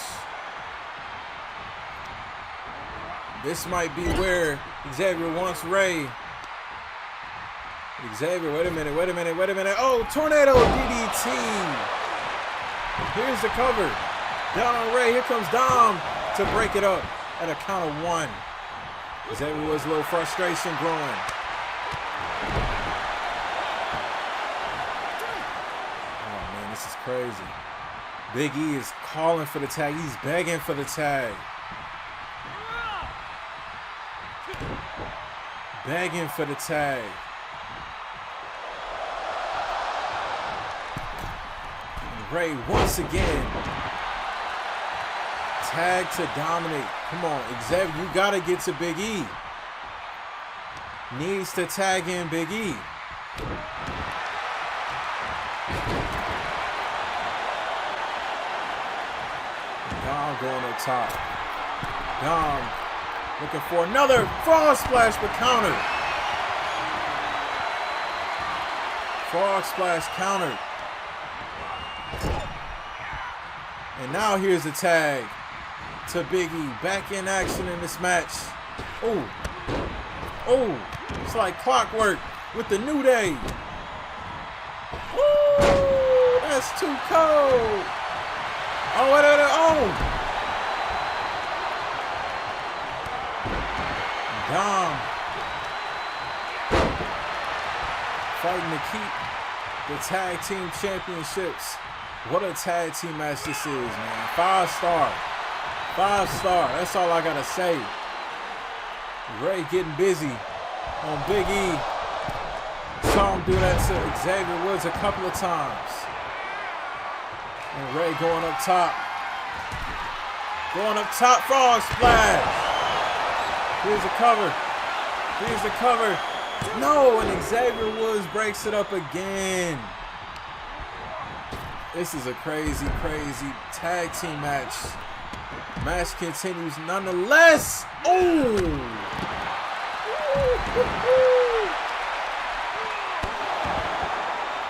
This might be where Xavier wants Ray. Xavier, wait a minute. Oh, tornado DDT. Here's the cover. Down on Ray. Here comes Dom to break it up at a count of 1. Xavier was a little frustration growing. Oh, man, this is crazy. Big E is calling for the tag. He's begging for the tag. Begging for the tag. And Ray once again. Tag to Dominic. Come on, Xavier, you gotta get to Big E. Needs to tag in Big E. Dom going up top. Dom looking for another frog splash, but counter. Frog splash countered. And now here's the tag to Big E. Back in action in this match. Oh. Oh. It's like clockwork with the New Day. Woo! That's too cold. Oh, oh. Dom fighting to keep the tag team championships. What a tag team match this is, man. 5-star. 5-star. That's all I gotta say. Ray getting busy on Big E. Saw him do that to Xavier Woods a couple of times. And Ray going up top. Going up top, frog splash. Here's the cover. Here's the cover. No, and Xavier Woods breaks it up again. This is a crazy, crazy tag team match. Match continues nonetheless. Oh!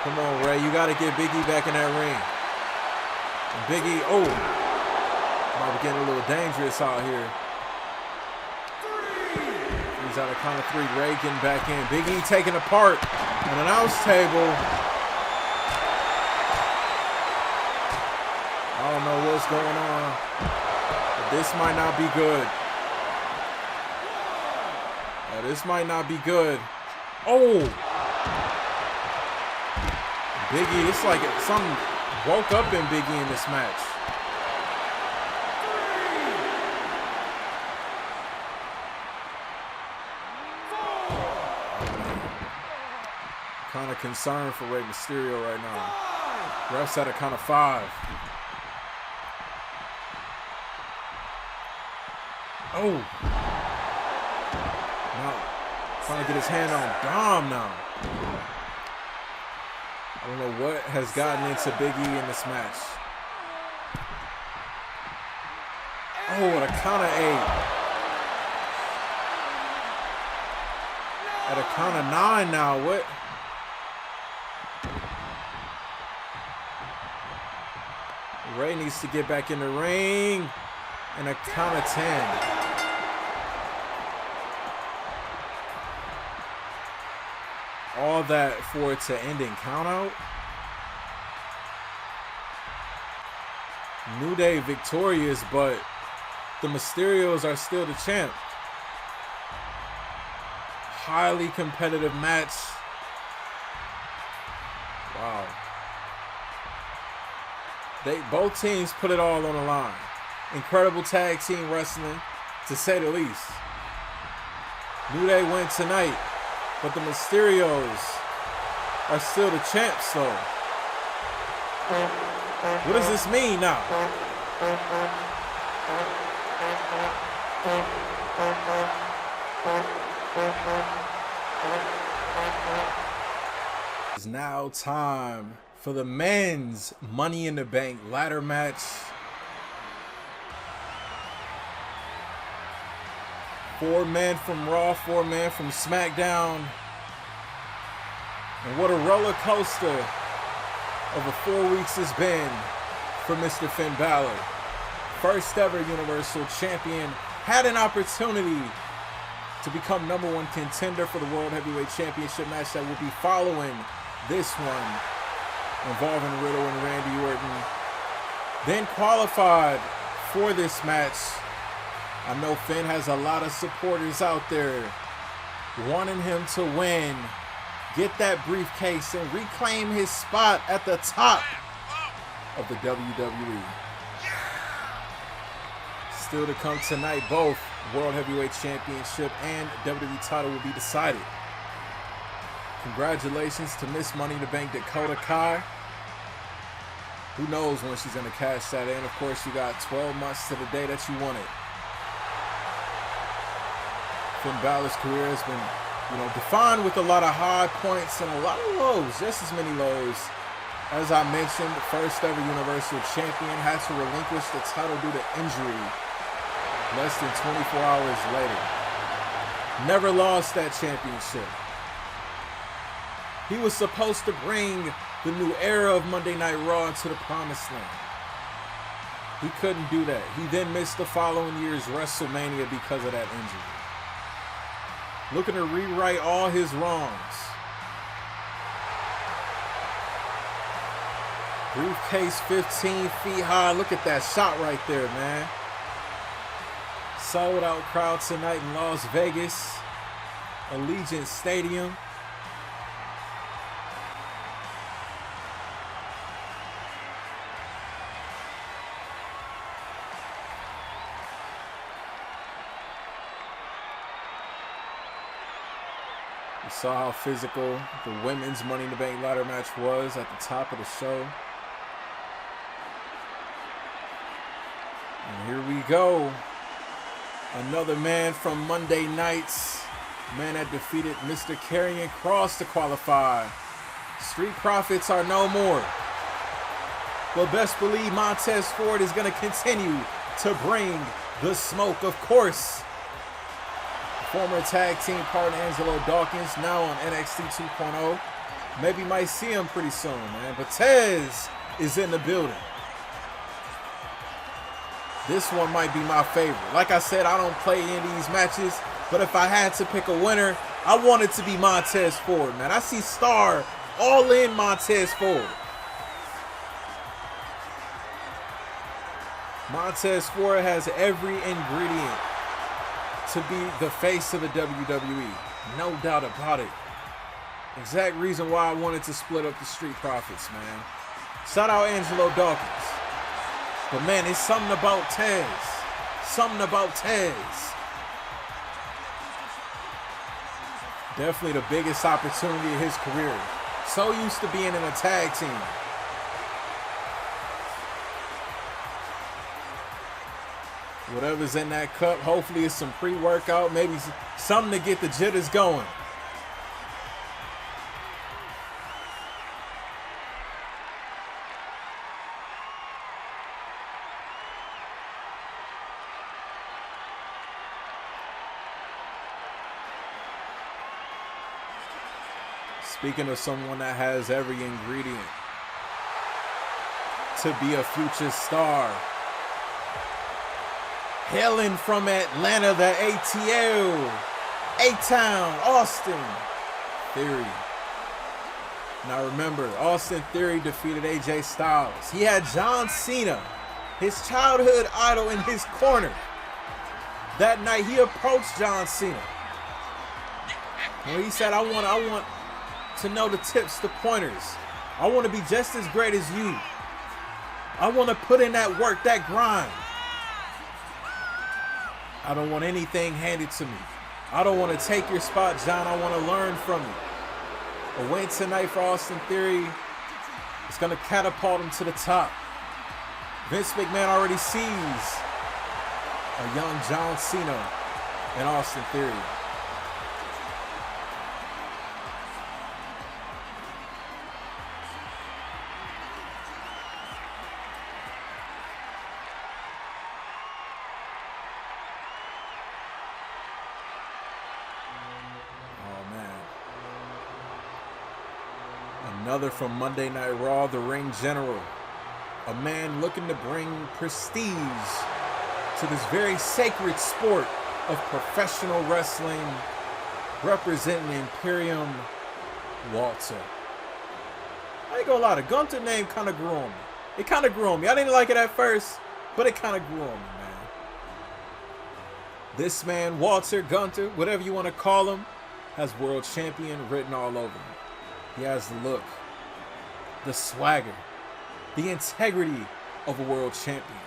Come on, Ray. You got to get Big E back in that ring. And Big E, oh. Might be getting a little dangerous out here. He's out of count of 3. Ray getting back in. Big E taken apart on an announce table. I don't know what's going on, but this might not be good. This might not be good. Oh! Big E, it's like something woke up in Big E in this match. Kind of concerned for Rey Mysterio right now. Ref's at a count of 5. Oh. Now, trying to get his hand on Dom now. I don't know what has gotten into Big E in this match. Oh, at a count of 8. At a count of 9 now. What? Ray needs to get back in the ring. And a count of 10. All that for it to end in count out. New Day victorious, but the Mysterios are still the champ. Highly competitive match. Wow. Both teams put it all on the line. Incredible tag team wrestling, to say the least. New Day win tonight, but the Mysterios are still the champs, though. What does this mean now? It's now time for the men's Money in the Bank ladder match. 4 men from Raw, 4 men from SmackDown. And what a roller coaster of a 4 weeks has been for Mr. Finn Balor. First ever Universal Champion, had an opportunity to become #1 contender for the World Heavyweight Championship match that will be following this one, involving Riddle and Randy Orton. Then qualified for this match. I know Finn has a lot of supporters out there wanting him to win, get that briefcase, and reclaim his spot at the top of the WWE. Still to come tonight, both World Heavyweight Championship and WWE title will be decided. Congratulations to Miss Money in the Bank, Dakota Kai. Who knows when she's going to cash that in. Of course, you got 12 months to the day that you want it. Finn Balor's career has been, defined with a lot of high points and a lot of lows, just as many lows. As I mentioned, the first ever Universal Champion had to relinquish the title due to injury less than 24 hours later. Never lost that championship. He was supposed to bring the new era of Monday Night Raw into the promised land. He couldn't do that. He then missed the following year's WrestleMania because of that injury. Looking to rewrite all his wrongs. Briefcase 15 feet high. Look at that shot right there, man. Sold out crowd tonight in Las Vegas, Allegiant Stadium. You saw how physical the women's Money in the Bank ladder match was at the top of the show. And here we go. Another man from Monday nights. Man that defeated Mr. Karrion Kross to qualify. Street Profits are no more. But best believe Montez Ford is going to continue to bring the smoke, of course. Former tag team partner Angelo Dawkins, now on NXT 2.0. Maybe might see him pretty soon, man. But Tez is in the building. This one might be my favorite. Like I said, I don't play any of these matches, but if I had to pick a winner, I want it to be Montez Ford, man. I see Star all in Montez Ford. Montez Ford has every ingredient to be the face of the WWE. No doubt about it. Exact reason why I wanted to split up the Street Profits, man. Shout out Angelo Dawkins. But man, it's something about Tez. Something about Tez. Definitely the biggest opportunity of his career. So used to being in a tag team. Whatever's in that cup, hopefully it's some pre-workout, maybe something to get the jitters going. Speaking of someone that has every ingredient to be a future star, hailing from Atlanta, the ATL, A-Town, Austin Theory. Now remember, Austin Theory defeated AJ Styles. He had John Cena, his childhood idol, in his corner. That night he approached John Cena. Well, he said, I want to know the tips, the pointers. I want to be just as great as you. I want to put in that work, that grind. I don't want anything handed to me. I don't want to take your spot, John. I want to learn from you. A win tonight for Austin Theory is going to catapult him to the top. Vince McMahon already sees a young John Cena and Austin Theory. Another from Monday Night Raw, the Ring General. A man looking to bring prestige to this very sacred sport of professional wrestling, representing Imperium, Walter. I ain't gonna lie, the Gunther name kind of grew on me. It kind of grew on me. I didn't like it at first, but it kind of grew on me, man. This man, Walter, Gunther, whatever you want to call him, has world champion written all over him. He has the look, the swagger, the integrity of a world champion.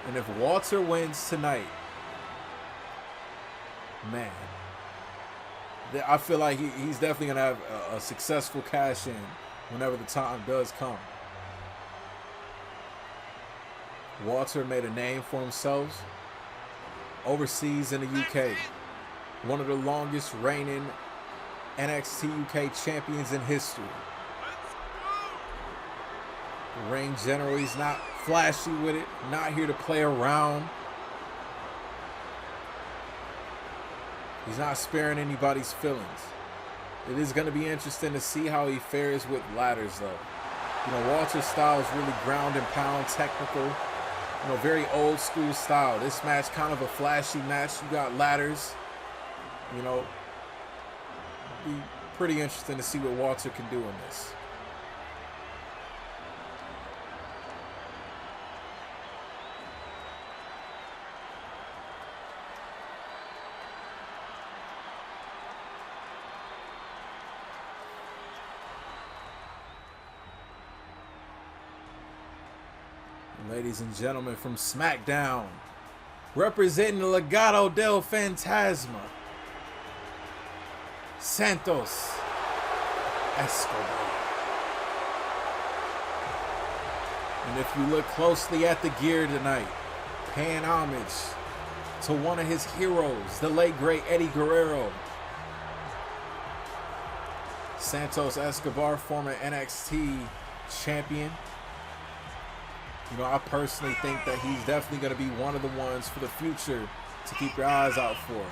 And if Walter wins tonight, man, I feel like he's definitely going to have a successful cash-in whenever the time does come. Walter made a name for himself overseas in the UK. One of the longest reigning NXT UK champions in history. The Ring General, he's not flashy with it, not here to play around. He's not sparing anybody's feelings. It is going to be interesting to see how he fares with ladders, though. You know, Walter's style is really ground and pound, technical, you know, very old school style. This match, kind of a flashy match. You got ladders, you know. Be pretty interesting to see what Walter can do in this. Ladies and gentlemen, from SmackDown, representing the Legado del Fantasma, Santos Escobar. And if you look closely at the gear tonight, paying homage to one of his heroes, the late great Eddie Guerrero. Santos Escobar, former NXT champion. You know, I personally think that he's definitely going to be one of the ones for the future to keep your eyes out for.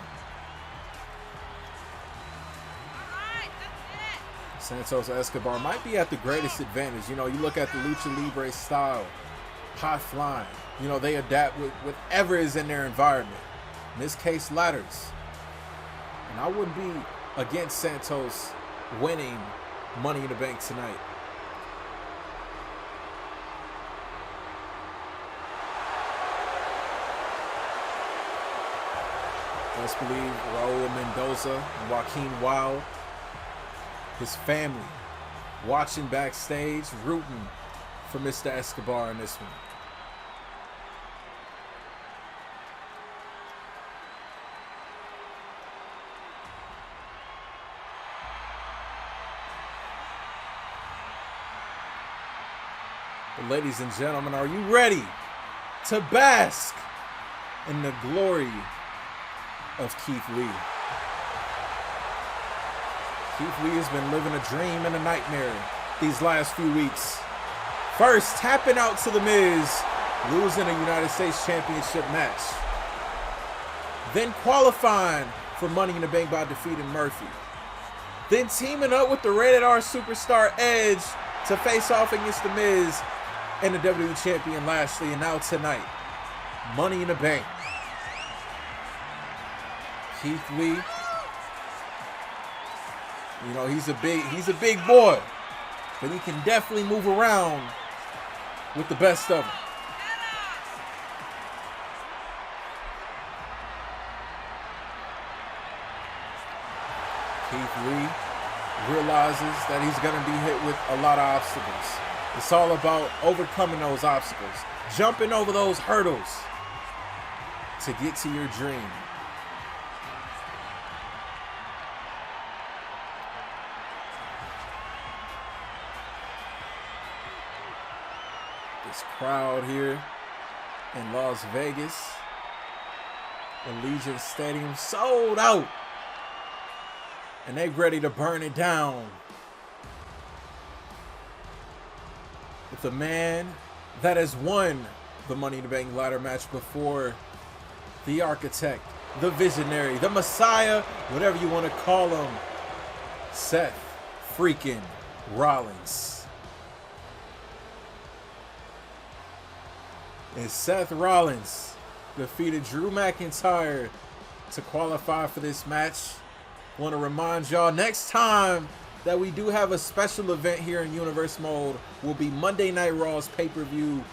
Santos Escobar might be at the greatest advantage. You know, you look at the Lucha Libre style, high flying. You know, they adapt with whatever is in their environment. In this case, ladders. And I wouldn't be against Santos winning Money in the Bank tonight. Let's believe Raul Mendoza and Joaquin Wilde, his family, watching backstage, rooting for Mr. Escobar in this one. But ladies and gentlemen, are you ready to bask in the glory of Keith Lee? Keith Lee has been living a dream and a nightmare these last few weeks. First, tapping out to The Miz, losing a United States Championship match. Then qualifying for Money in the Bank by defeating Murphy. Then teaming up with the Rated R superstar Edge to face off against The Miz and the WWE Champion Lashley. And now tonight, Money in the Bank. Keith Lee, you know, he's a big boy, but he can definitely move around with the best of them. Keith Lee realizes that he's going to be hit with a lot of obstacles. It's all about overcoming those obstacles, jumping over those hurdles to get to your dream. This crowd here in Las Vegas, Allegiant Stadium, sold out, and they ready to burn it down with the man that has won the Money in the Bank ladder match before, the architect, the visionary, the Messiah, whatever you want to call him, Seth freaking Rollins. And Seth Rollins defeated Drew McIntyre to qualify for this match. Want to remind y'all, next time that we do have a special event here in Universe Mode will be Monday Night Raw's pay-per-view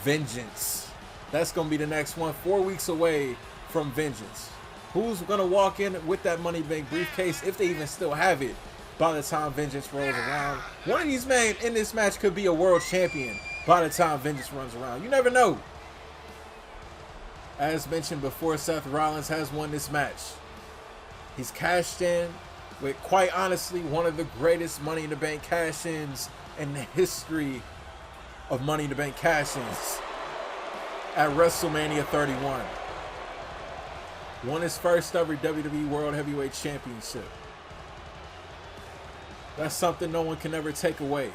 Vengeance. That's going to be the next one, 4 weeks away from Vengeance. Who's going to walk in with that Money Bank briefcase, if they even still have it, by the time Vengeance rolls around? One of these men in this match could be a world champion by the time Vengeance runs around. You never know. As mentioned before, Seth Rollins has won this match. He's cashed in with, quite honestly, one of the greatest Money in the Bank cash-ins in the history of Money in the Bank cash-ins at WrestleMania 31. Won his first ever WWE World Heavyweight Championship. That's something no one can ever take away.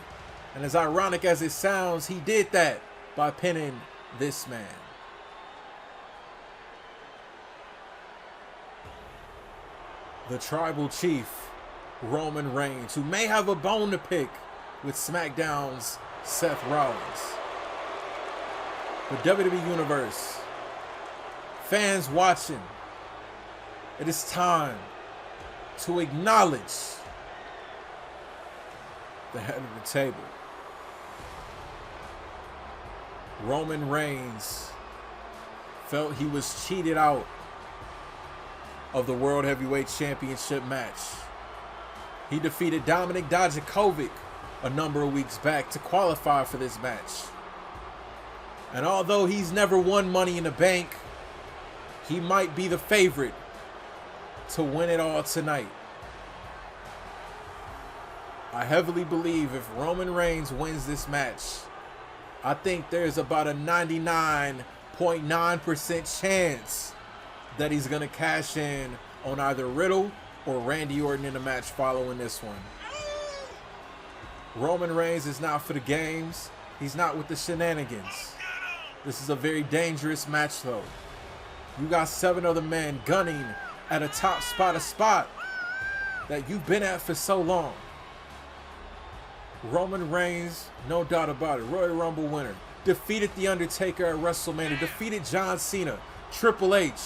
And as ironic as it sounds, he did that by pinning this man. The Tribal Chief, Roman Reigns, who may have a bone to pick with SmackDown's Seth Rollins. The WWE Universe, fans watching, it is time to acknowledge the head of the table. Roman Reigns felt he was cheated out of the World Heavyweight Championship match. He defeated Dominik Dijakovic a number of weeks back to qualify for this match. And although he's never won Money in the Bank, he might be the favorite to win it all tonight. I heavily believe if Roman Reigns wins this match, I think there's about a 99.9% chance that he's going to cash in on either Riddle or Randy Orton in the match following this one. Roman Reigns is not for the games. He's not with the shenanigans. This is a very dangerous match, though. You got 7 other men gunning at a top spot, a spot that you've been at for so long. Roman Reigns, no doubt about it, Royal Rumble winner. Defeated The Undertaker at WrestleMania. Defeated John Cena, Triple H.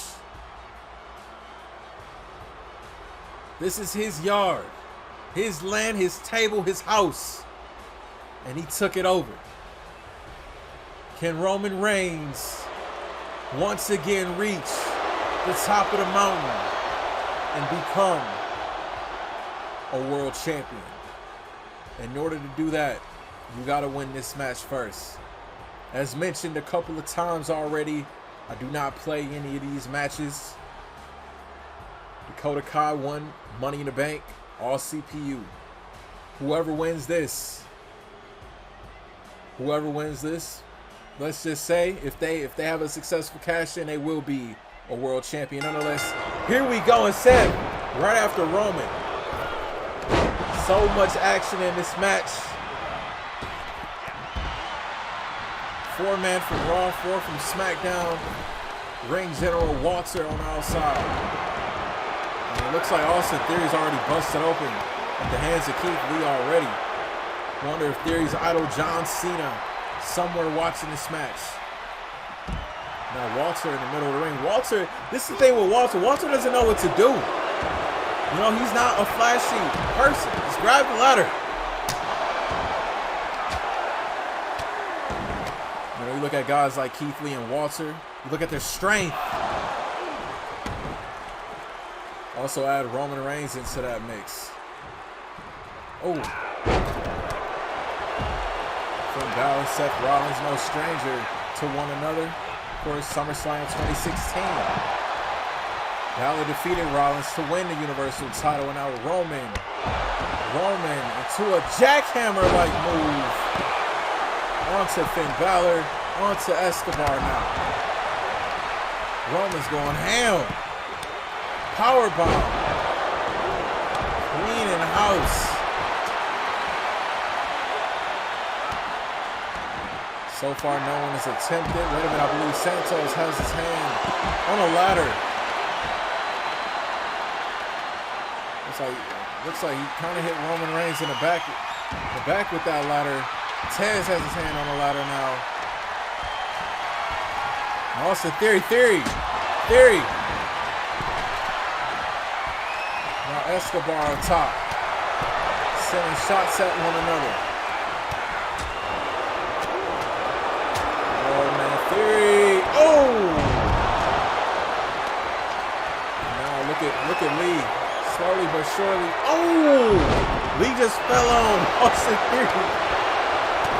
This is his yard, his land, his table, his house. And he took it over. Can Roman Reigns once again reach the top of the mountain and become a world champion? In order to do that, you got to win this match first. As mentioned a couple of times already, I do not play any of these matches. Dakota Kai won Money in the Bank, all CPU. Whoever wins this, let's just say if they have a successful cash in, they will be a world champion nonetheless. Here we go, and Seth, right after Roman. So much action in this match. 4-man from Raw, 4 from SmackDown. Ring General Walter on the outside. And it looks like Austin Theory's already busted open at the hands of Keith Lee already. Wonder if Theory's idol John Cena somewhere watching this match. Now Walter in the middle of the ring. Walter, this is the thing with Walter. Walter doesn't know what to do. You know, he's not a flashy person. Just grab the ladder. You know, you look at guys like Keith Lee and Walter. You look at their strength. Also add Roman Reigns into that mix. Oh. Finn Balor, Seth Rollins, no stranger to one another. Of course, SummerSlam 2016. Balor defeated Rollins to win the Universal title, and now Roman into a jackhammer-like move. Onto Finn Balor, onto Escobar now. Roman's going ham. Powerbomb. Queen in the house. So far, no one has attempted. Wait a minute, I believe Santos has his hand on a ladder. Looks like he kind of hit Roman Reigns in the back with that ladder. Tez has his hand on the ladder now. And also Theory. Now Escobar on top, sending shots at one another. Oh man, Theory. Oh! Now look at Lee. Slowly but surely. Oh! Lee just fell on Austin Theory.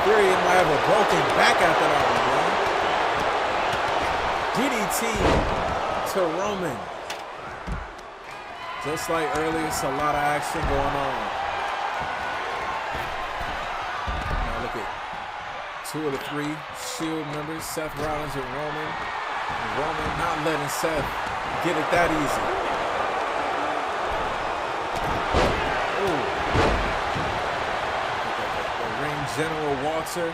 Theory might have a broken back after that one, man. DDT to Roman. Just like earlier, it's a lot of action going on. Now look at 2 of the 3 Shield members, Seth Rollins and Roman. And Roman not letting Seth get it that easy. General Walter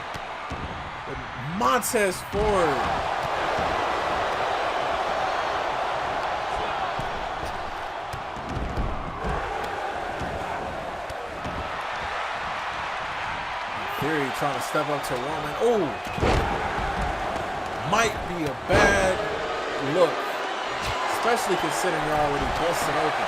with Montez Ford. Theory trying to step up to Roman. Oh, might be a bad look, especially considering you're already busted open.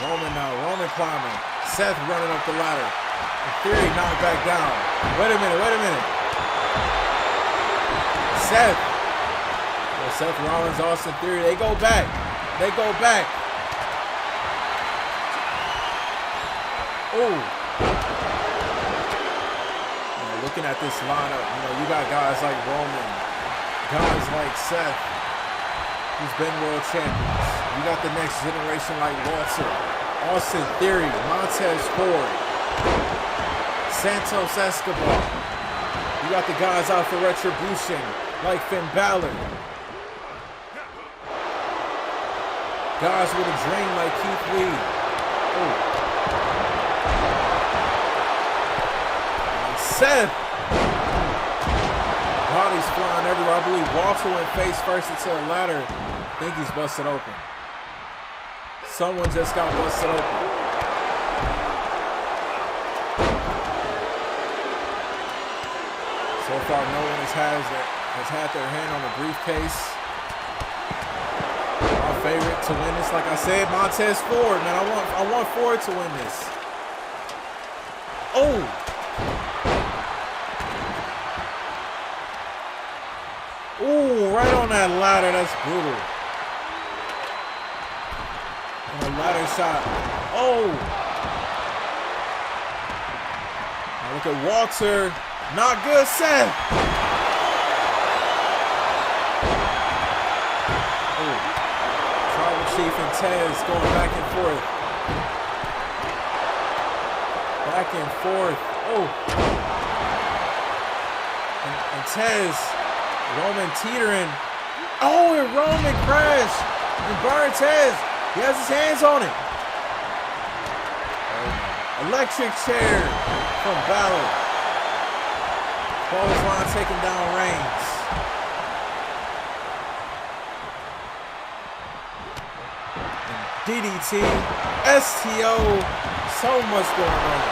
Roman now, Roman climbing. Seth running up the ladder. And Theory knocked back down. Wait a minute. Seth. Well, Seth Rollins, Austin Theory, they go back. Oh. Now, looking at this lineup, you know, you got guys like Roman, guys like Seth, who's been world champions. You got the next generation like Walter. Austin Theory, Montez Ford, Santos Escobar. You got the guys out for retribution, like Finn Balor. Guys with a dream like Keith Lee. Oh. And Seth. Bodies flying everywhere. I believe Walter went face first into the ladder. I think he's busted open. Someone just got busted open. So far, no one has had their hand on the briefcase. My favorite to win this, like I said, Montez Ford. Man, I want Ford to win this. Oh! Ooh, right on that ladder. That's brutal. And a ladder shot. Oh! Now look at Walter. Not good, Seth. Oh. Tribal Chief and Tez going back and forth. Back and forth. Oh. And Tez. Roman teetering. Oh, and Roman crashed. And burned Tez. He has his hands on it. Oh, electric chair from Balor. Clothesline taking down Reigns. And DDT. STO. So much going on.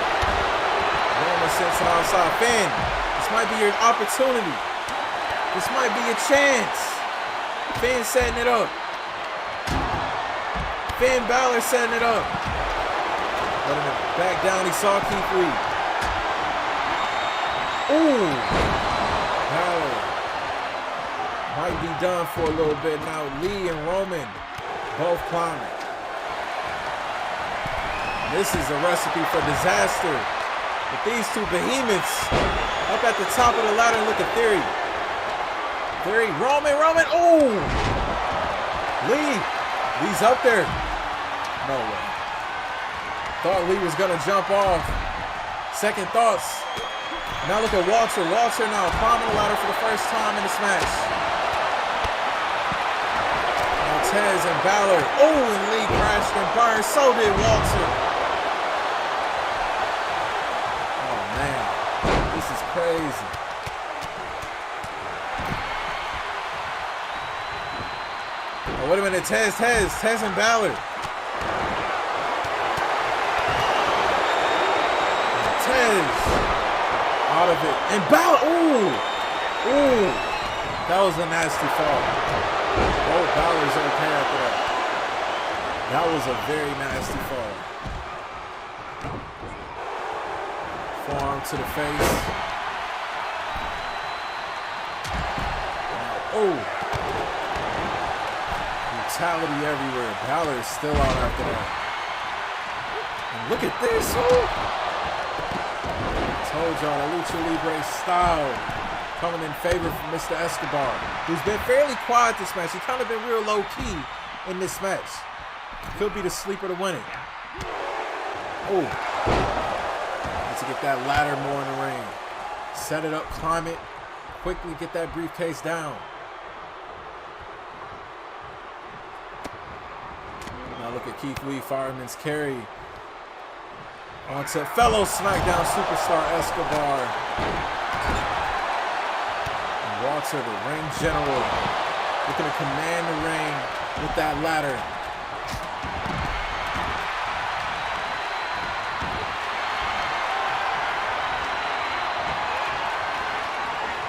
Roman sits outside. Finn, this might be your opportunity. This might be a chance. Finn setting it up. Finn Balor setting it up. Letting it back down. He saw Keith Lee. Ooh. Balor might be done for a little bit now. Lee and Roman both climbing. This is a recipe for disaster. With these two behemoths up at the top of the ladder. Look at Theory. Theory, Roman, oh! Lee's up there. No way. Thought Lee was gonna jump off. Second thoughts. Now look at Walter. Walter now climbing the ladder for the first time in this match. Now Tez and Balor. Oh, and Lee crashed and burned. So did Walter. Oh man, this is crazy. Oh, wait a minute, Tez and Balor. Tez out of it. And Balor, ooh. That was a nasty fall. Oh, Balor's okay after that. That was a very nasty fall. Forearm to the face. Oh. Brutality everywhere. Balor is still out after that. And look at this. Oh. Told y'all the Lucha Libre style coming in favor for Mr. Escobar, who's been fairly quiet this match. He's kind of been real low key in this match. Could be the sleeper to win it. Oh. Need to get that ladder more in the ring. Set it up, climb it. Quickly get that briefcase down. Now look at Keith Lee, fireman's carry. Onto fellow SmackDown superstar Escobar. And Walter, the ring general, looking to command the ring with that ladder.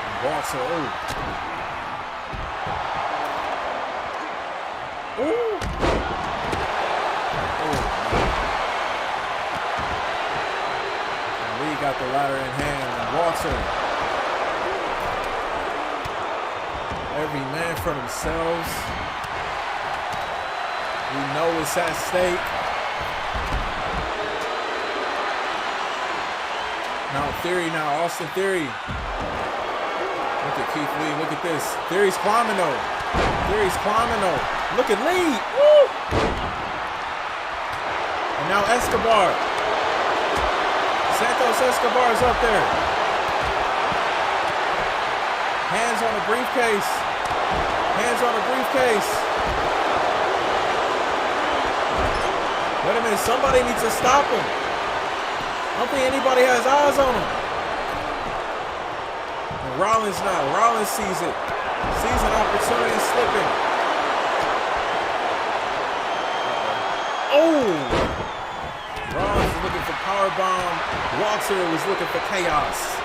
And Walter, got the ladder in hand, and Walter. Every man for themselves. We know it's at stake. Now Theory, Austin Theory. Look at Keith Lee, look at this. Theory's climbing though. Look at Lee. Woo! And now Escobar. Santos Escobar is up there. Hands on the briefcase. Hands on the briefcase. Wait a minute, somebody needs to stop him. I don't think anybody has eyes on him. And Rollins now. Rollins sees it. Sees an opportunity slipping. Oh! Rollins is looking for powerbomb. Walter was looking for chaos.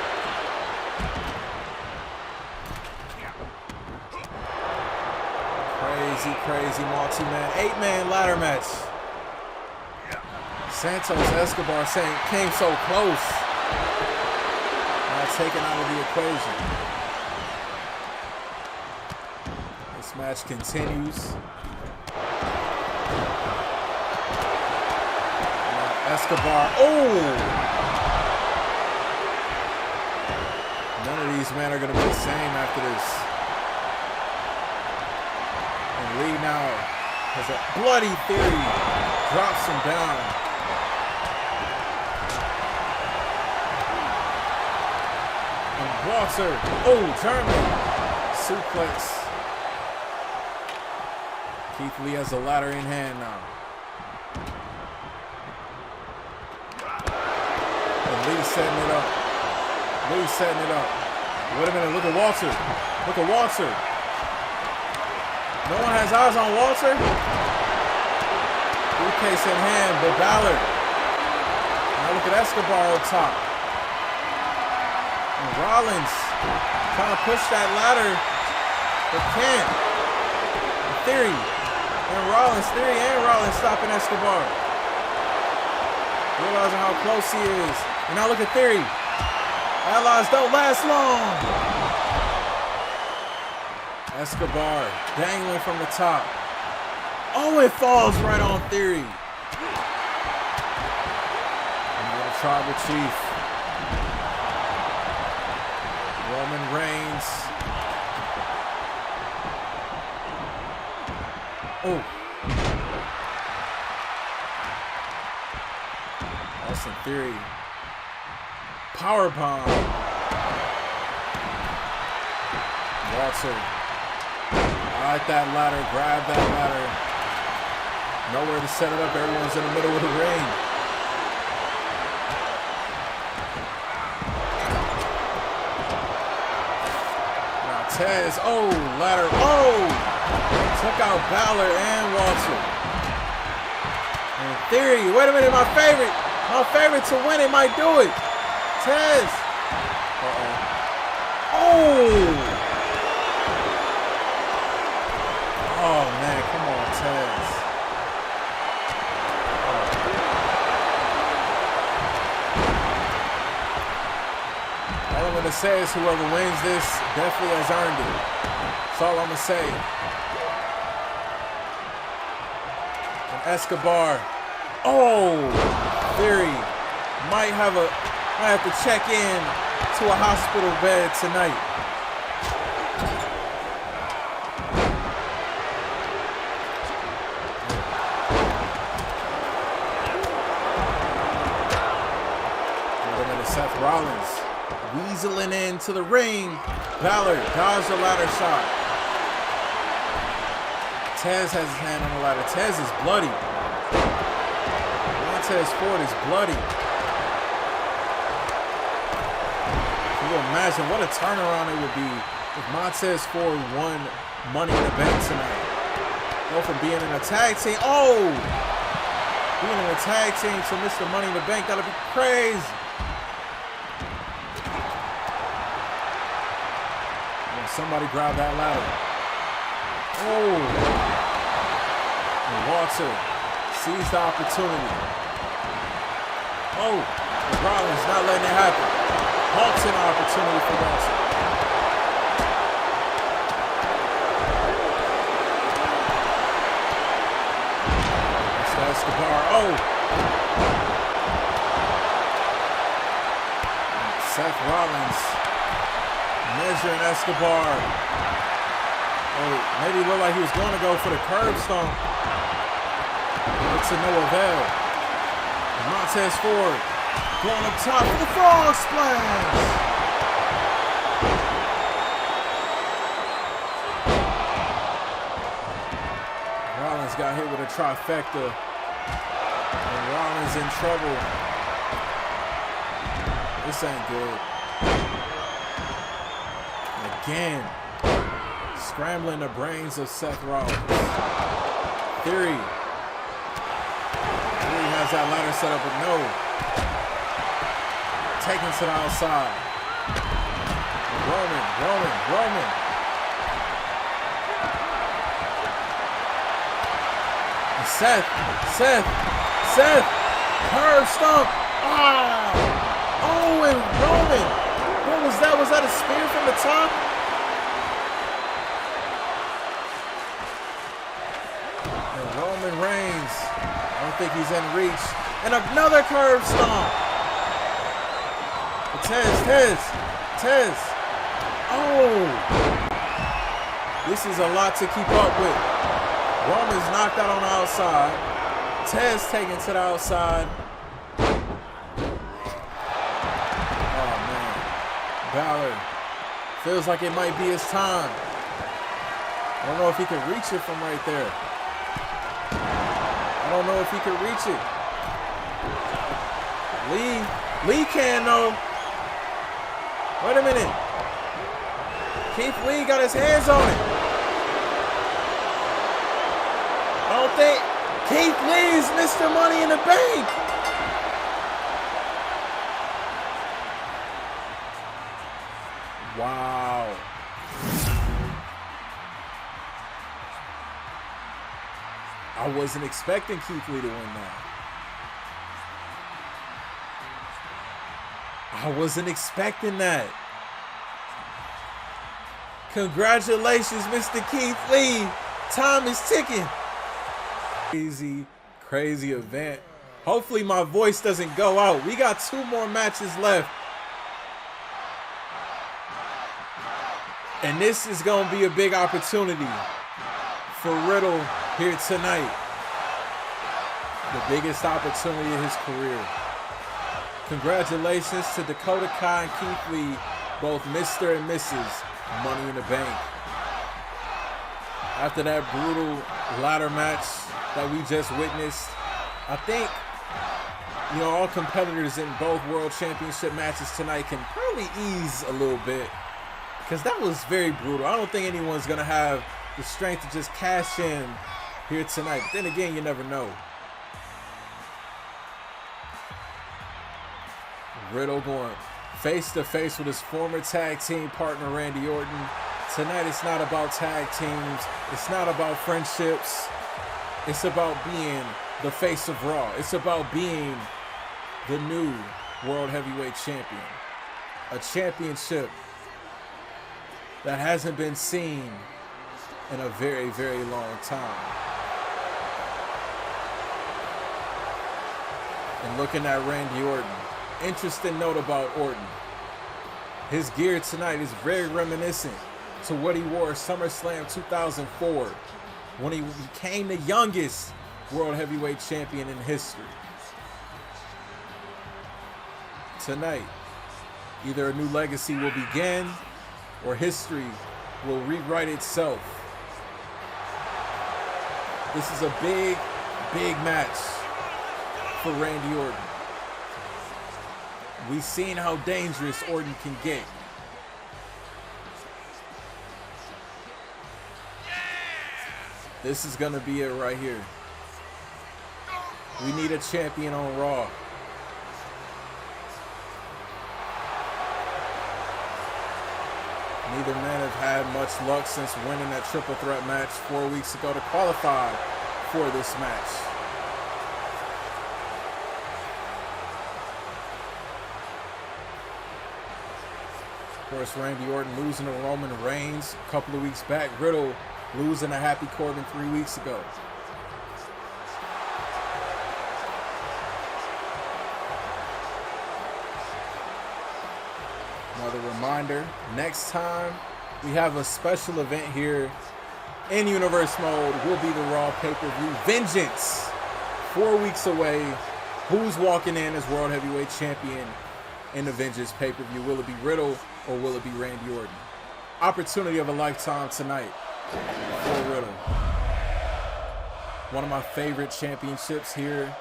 Crazy multi-man, 8-man ladder match. Santos Escobar came so close. Now taken out of the equation. This match continues. Escobar, oh! None of these men are going to be the same after this. And Lee now has a bloody theory. Drops him down. And Walter, oh, German. Suplex. Keith Lee has the ladder in hand now. Lee's setting it up. Lee's setting it up. Wait a minute, look at Walter. Look at Walter. No one has eyes on Walter. Briefcase in hand, but Ballard. Now look at Escobar up top. And Rollins trying to push that ladder, but can't. Theory and Rollins stopping Escobar. Realizing how close he is. And now look at Theory. Allies don't last long. Escobar dangling from the top. Oh, it falls right on Theory. Another tribal chief. Roman Reigns. Oh. Austin Theory. Powerbomb. Walter. Ride that ladder. Grab that ladder. Nowhere to set it up. Everyone's in the middle of the ring. Now Tez. Oh, ladder. Oh! Took out Balor and Walter. And Theory. Wait a minute. My favorite to win it might do it. Tez. Oh! Oh, man. Come on, Tez. All I'm going to say is whoever wins this definitely has earned it. That's all I'm going to say. And Escobar. Oh! Theory might have to check in to a hospital bed tonight. Wait a minute, Seth Rollins weaseling into the ring. Balor dodged the ladder shot. Tez has his hand on the ladder. Tez is bloody. Montez Ford is bloody. Can you imagine what a turnaround it would be if Montez Ford won Money in the Bank tonight? Go from being in a tag team, being in a tag team to Mr. Money in the Bank, that'll be crazy. And somebody grab that ladder. Oh, and Walter sees the opportunity. Oh, Rollins not letting it happen. Halts an opportunity for Walter. That's Escobar. Oh! Seth Rollins measuring Escobar. Oh, maybe it looked like he was going to go for the curb stomp. But to no avail. Montez Ford going up top for the frog splash. Rollins got hit with a trifecta. And Rollins in trouble. This ain't good. Again, scrambling the brains of Seth Rollins. Theory has that ladder set up, but no. Taken to the outside. Roman. And Seth. Curve stomp. Oh, and Roman. What was that? Was that a spear from the top? And Roman Reigns. I don't think he's in reach. And another curve stomp. Tez. Oh. This is a lot to keep up with. Roman's knocked out on the outside. Tez taken to the outside. Oh, man. Balor. Feels like it might be his time. I don't know if he can reach it from right there. I don't know if he can reach it. Lee can though. Wait a minute. Keith Lee got his hands on it. I don't think Keith Lee is Mr. Money in the Bank. Wow. I wasn't expecting Keith Lee to win that. I wasn't expecting that. Congratulations, Mr. Keith Lee. Time is ticking. Crazy event. Hopefully my voice doesn't go out. We got 2 more matches left. And this is going to be a big opportunity for Riddle here tonight. The biggest opportunity of his career. Congratulations to Dakota Kai and Keith Lee, both Mr. and Mrs. Money in the Bank. After that brutal ladder match that we just witnessed, I think, you know, all competitors in both World Championship matches tonight can probably ease a little bit, because that was very brutal. I don't think anyone's going to have the strength to just cash in here tonight. But then again, you never know. Riddle going face to face with his former tag team partner Randy Orton. Tonight it's not about tag teams. It's not about friendships. It's about being the face of Raw. It's about being the new World Heavyweight Champion. A championship that hasn't been seen in a very, very long time. And looking at Randy Orton, interesting note about Orton. His gear tonight is very reminiscent to what he wore at SummerSlam 2004 when he became the youngest World Heavyweight Champion in history. Tonight, either a new legacy will begin or history will rewrite itself. This is a big, big match for Randy Orton. We've seen how dangerous Orton can get. This is gonna be it right here. We need a champion on Raw. Neither man have had much luck since winning that triple threat match 4 weeks ago to qualify for this match. Of course, Randy Orton losing to Roman Reigns a couple of weeks back. Riddle losing to Happy Corbin 3 weeks ago. Another reminder, next time we have a special event here in Universe Mode. Will be the Raw pay-per-view Vengeance. 4 weeks away. Who's walking in as World Heavyweight Champion in the Vengeance pay-per-view? Will it be Riddle or will it be Randy Orton? Opportunity of a lifetime tonight for Riddle. One of my favorite championships here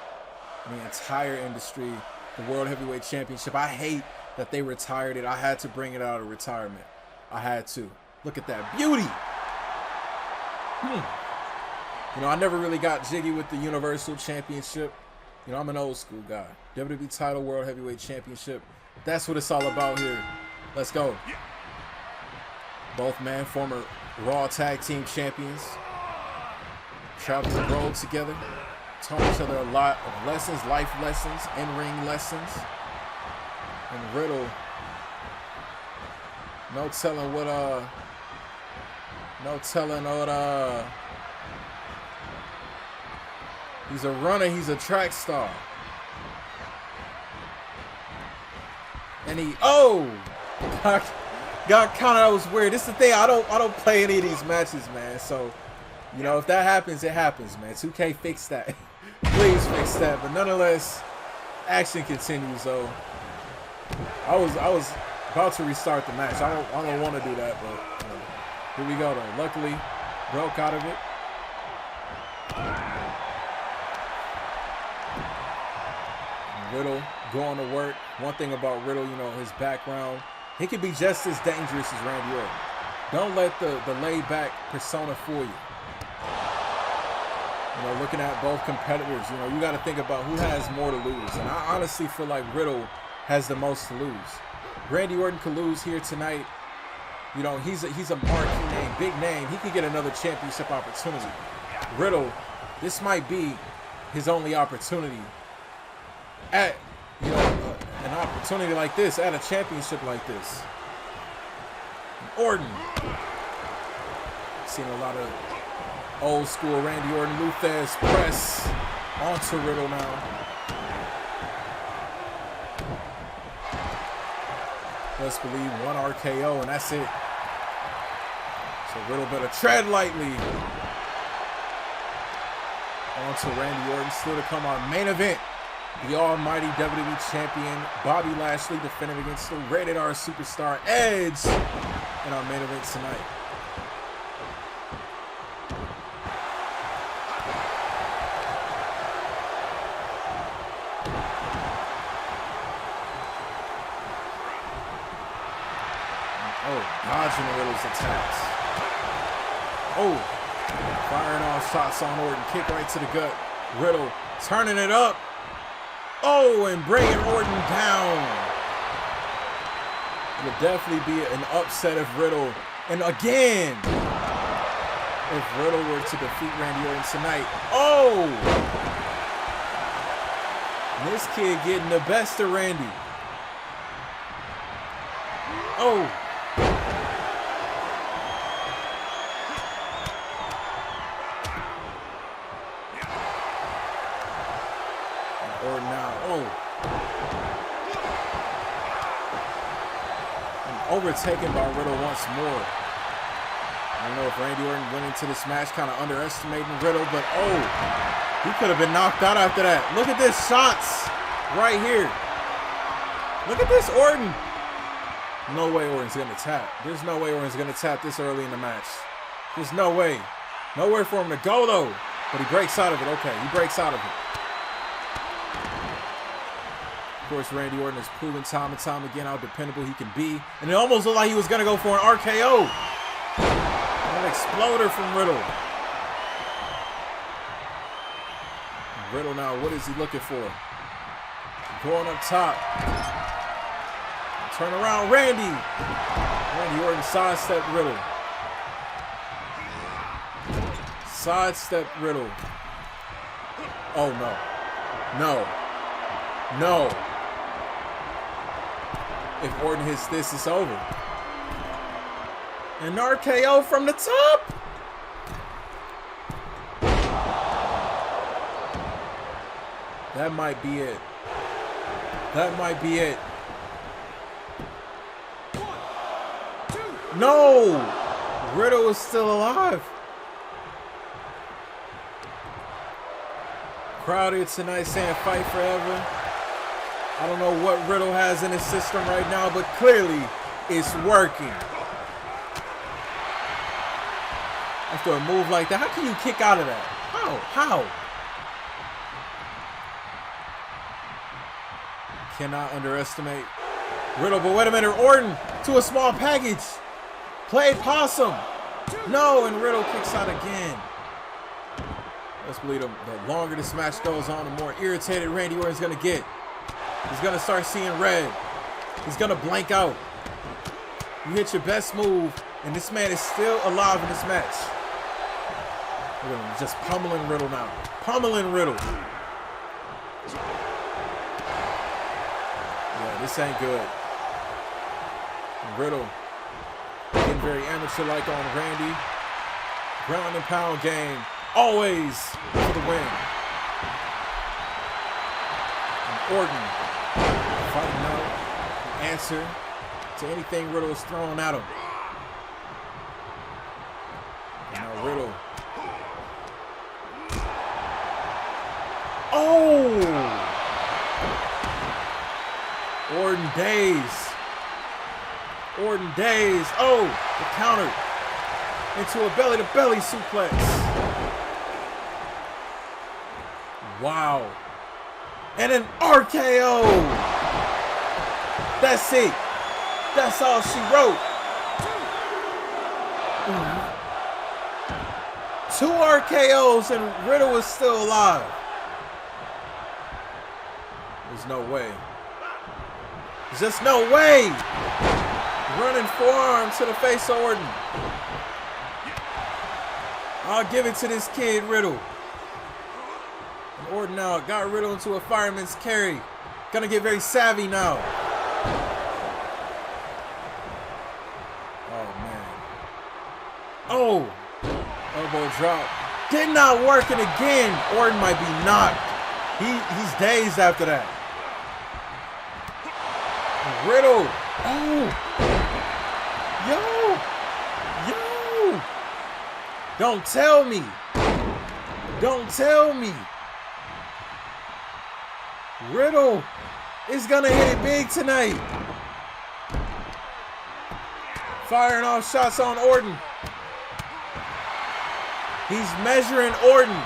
in the entire industry, the World Heavyweight Championship. I hate that they retired it. I had to bring it out of retirement. I had to. Look at that beauty. You know, I never really got jiggy with the Universal Championship. You know, I'm an old school guy. WWE title, World Heavyweight Championship. That's what it's all about here. Let's go. Both men, former Raw Tag Team Champions. Traveled the road together. Taught each other a lot of lessons, life lessons, in-ring lessons. And Riddle, no telling what he's a runner, he's a track star. And he got kind of, was weird. This is the thing, I don't play any of these matches, man. So, you know, if that happens, it happens, man. 2K, fix that. Please fix that. But nonetheless, action continues though. I was about to restart the match. I don't want to do that, but here we go though. Luckily, broke out of it. Riddle going to work. One thing about Riddle, you know, his background, he can be just as dangerous as Randy Orton. Don't let the laid-back persona fool you. You know, looking at both competitors, you know, you got to think about who has more to lose. And I honestly feel like Riddle has the most to lose. Randy Orton could lose here tonight. You know, he's a marquee name, big name. He could get another championship opportunity. Riddle, this might be his only opportunity at, you know, an opportunity like this, at a championship like this. And Orton, seen a lot of old school Randy Orton, Luthez press onto Riddle now. Let's believe one RKO and that's it. So Riddle better tread lightly. On to Randy Orton. Still to come, our main event. The almighty WWE Champion Bobby Lashley defending against the Rated R Superstar Edge in our main event tonight. Dodging Riddle's attacks. Oh, firing off shots on Orton. Kick right to the gut. Riddle turning it up. Oh, and bringing Orton down. It would definitely be an upset if Riddle, and again, if Riddle were to defeat Randy Orton tonight. Oh, this kid getting the best of Randy. Oh. Orton now. Oh. And overtaken by Riddle once more. I don't know if Randy Orton went into this match kind of underestimating Riddle, but oh, he could have been knocked out after that. Look at this shots right here. Look at this Orton. No way Orton's going to tap. There's no way Orton's going to tap this early in the match. There's no way. Nowhere for him to go, though. But he breaks out of it. Okay, he breaks out of it. Of course, Randy Orton has proven time and time again how dependable he can be. And it almost looked like he was going to go for an RKO. An exploder from Riddle. Riddle now, what is he looking for? Going up top. Turn around, Randy. Randy Orton sidestep Riddle. Sidestep Riddle. Oh, no. No. No. If Orton hits this, it's over. An RKO from the top. That might be it. That might be it. No! Riddle is still alive. Crowd here tonight saying fight forever. I don't know what Riddle has in his system right now, but clearly it's working. After a move like that, how can you kick out of that? How? Cannot underestimate Riddle, but wait a minute, Orton to a small package. Play possum. No, and Riddle kicks out again. Let's believe him. The longer this match goes on, the more irritated Randy Orton's gonna get. He's gonna start seeing red. He's gonna blank out. You hit your best move, and this man is still alive in this match. Look at him just pummeling Riddle now. Pummeling Riddle. Yeah, this ain't good. And Riddle getting very amateur-like on Randy. Ground and pound game. Always for the win. And Orton fighting out the answer to anything Riddle is throwing at him. And now Riddle. Oh! Orton days. Orton days. Oh, the counter into a belly-to-belly suplex. Wow. And an RKO. That's it. That's all she wrote. Two RKOs and Riddle is still alive. There's no way. There's just no way. Running forearm to the face of Orton. I'll give it to this kid, Riddle. And Orton now got Riddle into a fireman's carry. Gonna get very savvy now. Oh, man. Oh. Elbow drop. Did not work, and again, Orton might be knocked. He's dazed after that. Riddle. Oh. Yo. Don't tell me. Don't tell me. Riddle is gonna hit it big tonight. Firing off shots on Orton. He's measuring Orton.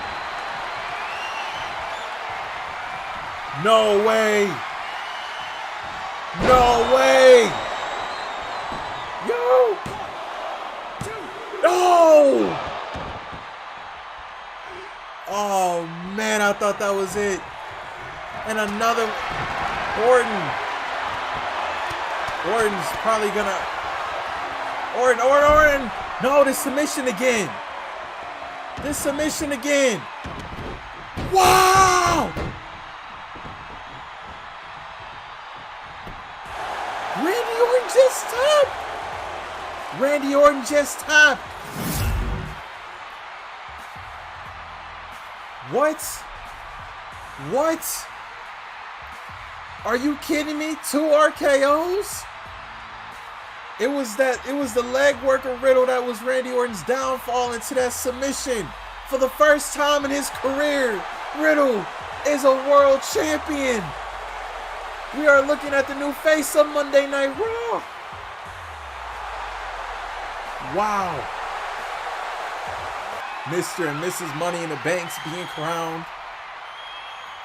No way. No way. Yo. No. Oh, man, I thought that was it. And another Orton. Orton's probably gonna. Orton. No, the submission again. This submission again. Wow. Randy Orton just tapped. Randy Orton just tapped. What? Are you kidding me? 2 RKOs? It was the leg work of Riddle that was Randy Orton's downfall into that submission. For the first time in his career, Riddle is a world champion. We are looking at the new face of Monday Night Raw. Wow. Mr. and Mrs. Money in the Banks being crowned.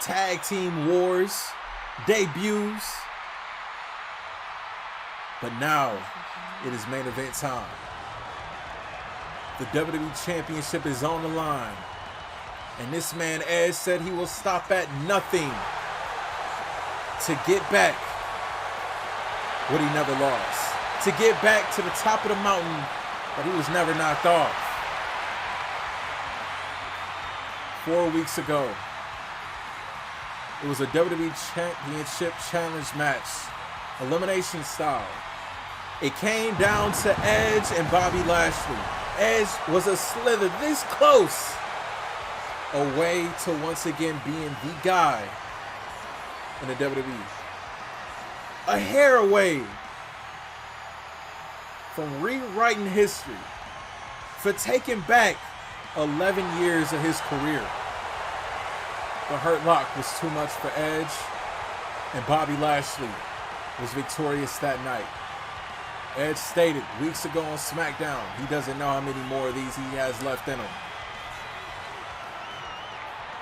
Tag Team Wars. Debuts. But now, it is main event time. The WWE Championship is on the line. And this man, Edge, said he will stop at nothing to get back what he never lost. To get back to the top of the mountain that he was never knocked off. 4 weeks ago, it was a WWE Championship Challenge match. Elimination style. It came down to Edge and Bobby Lashley. Edge was a slither this close away to once again being the guy in the WWE. A hair away from rewriting history for taking back 11 years of his career. The Hurt Lock was too much for Edge, and Bobby Lashley was victorious that night. Edge stated weeks ago on SmackDown he doesn't know how many more of these he has left in him.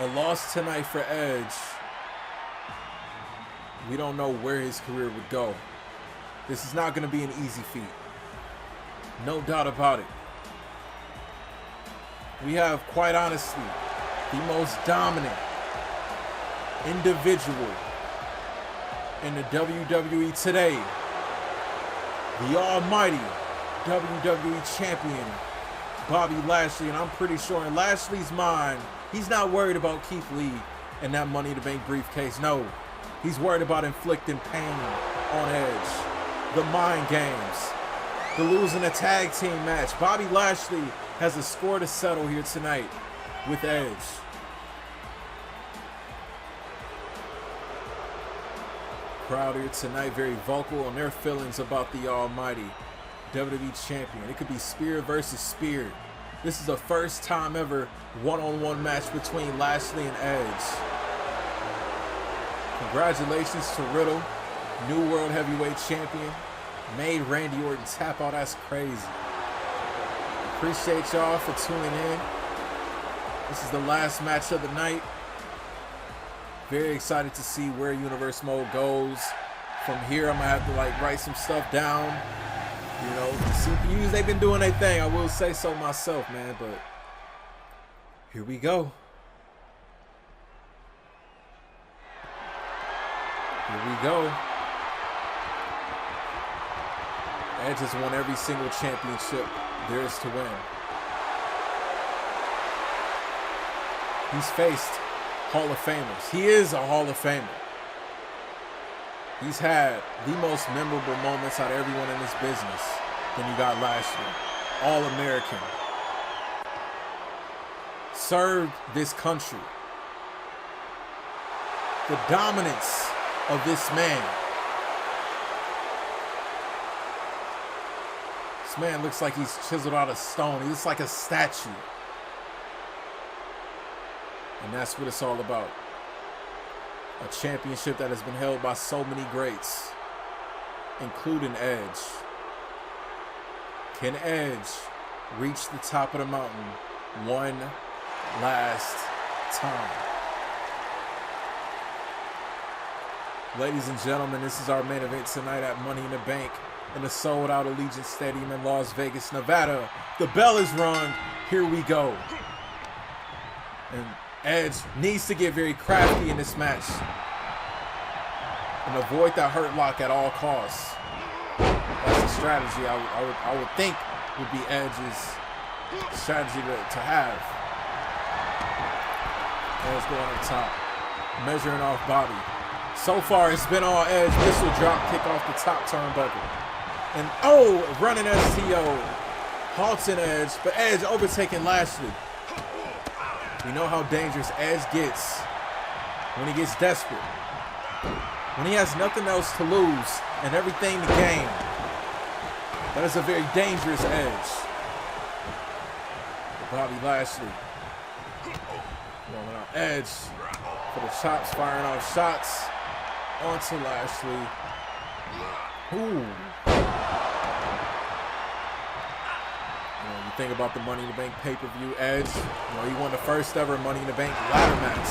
A loss tonight for Edge. We don't know where his career would go. This is not going to be an easy feat. No doubt about it. We have, quite honestly, the most dominant individual in the WWE today. The almighty WWE champion, Bobby Lashley. And I'm pretty sure in Lashley's mind, he's not worried about Keith Lee and that Money in the Bank briefcase. No, he's worried about inflicting pain on Edge. The mind games. The losing a tag team match. Bobby Lashley has a score to settle here tonight with Edge. Crowd here tonight very vocal on their feelings about the almighty WWE champion. It could be spear versus spear. This is the first time ever one-on-one match between Lashley and Edge. Congratulations to Riddle, new World Heavyweight Champion. Made Randy Orton tap out. That's crazy. Appreciate y'all for tuning in. This is the last match of the night. Very excited to see where Universe Mode goes. From here, I'm gonna have to write some stuff down. You know, the CPUs, they've been doing their thing. I will say so myself, man, but here we go. Here we go. Edge has won every single championship there is to win. He's faced Hall of Famers. He is a Hall of Famer. He's had the most memorable moments out of everyone in this business. Then you got Lashley, All-American. Served this country. The dominance of this man. This man looks like he's chiseled out of stone. He looks like a statue. And that's what it's all about. A championship that has been held by so many greats, including Edge. Can Edge reach the top of the mountain one last time? Ladies and gentlemen, this is our main event tonight at Money in the Bank in the sold-out Allegiant Stadium in Las Vegas, Nevada. The bell is rung. Here we go. And Edge needs to get very crafty in this match and avoid that hurt lock at all costs. That's a strategy I would think would be Edge's strategy to have. Edge going up top, measuring off Bobby. So far, it's been all Edge. Missile drop kick off the top turnbuckle. And running STO, halting Edge, but Edge overtaking Lashley. We know how dangerous Edge gets when he gets desperate. When he has nothing else to lose and everything to gain. That is a very dangerous Edge. Bobby Lashley. Rolling out Edge for the chops, firing off shots onto Lashley. Ooh. You think about the Money in the Bank pay-per-view, Edge. He won the first ever Money in the Bank ladder match.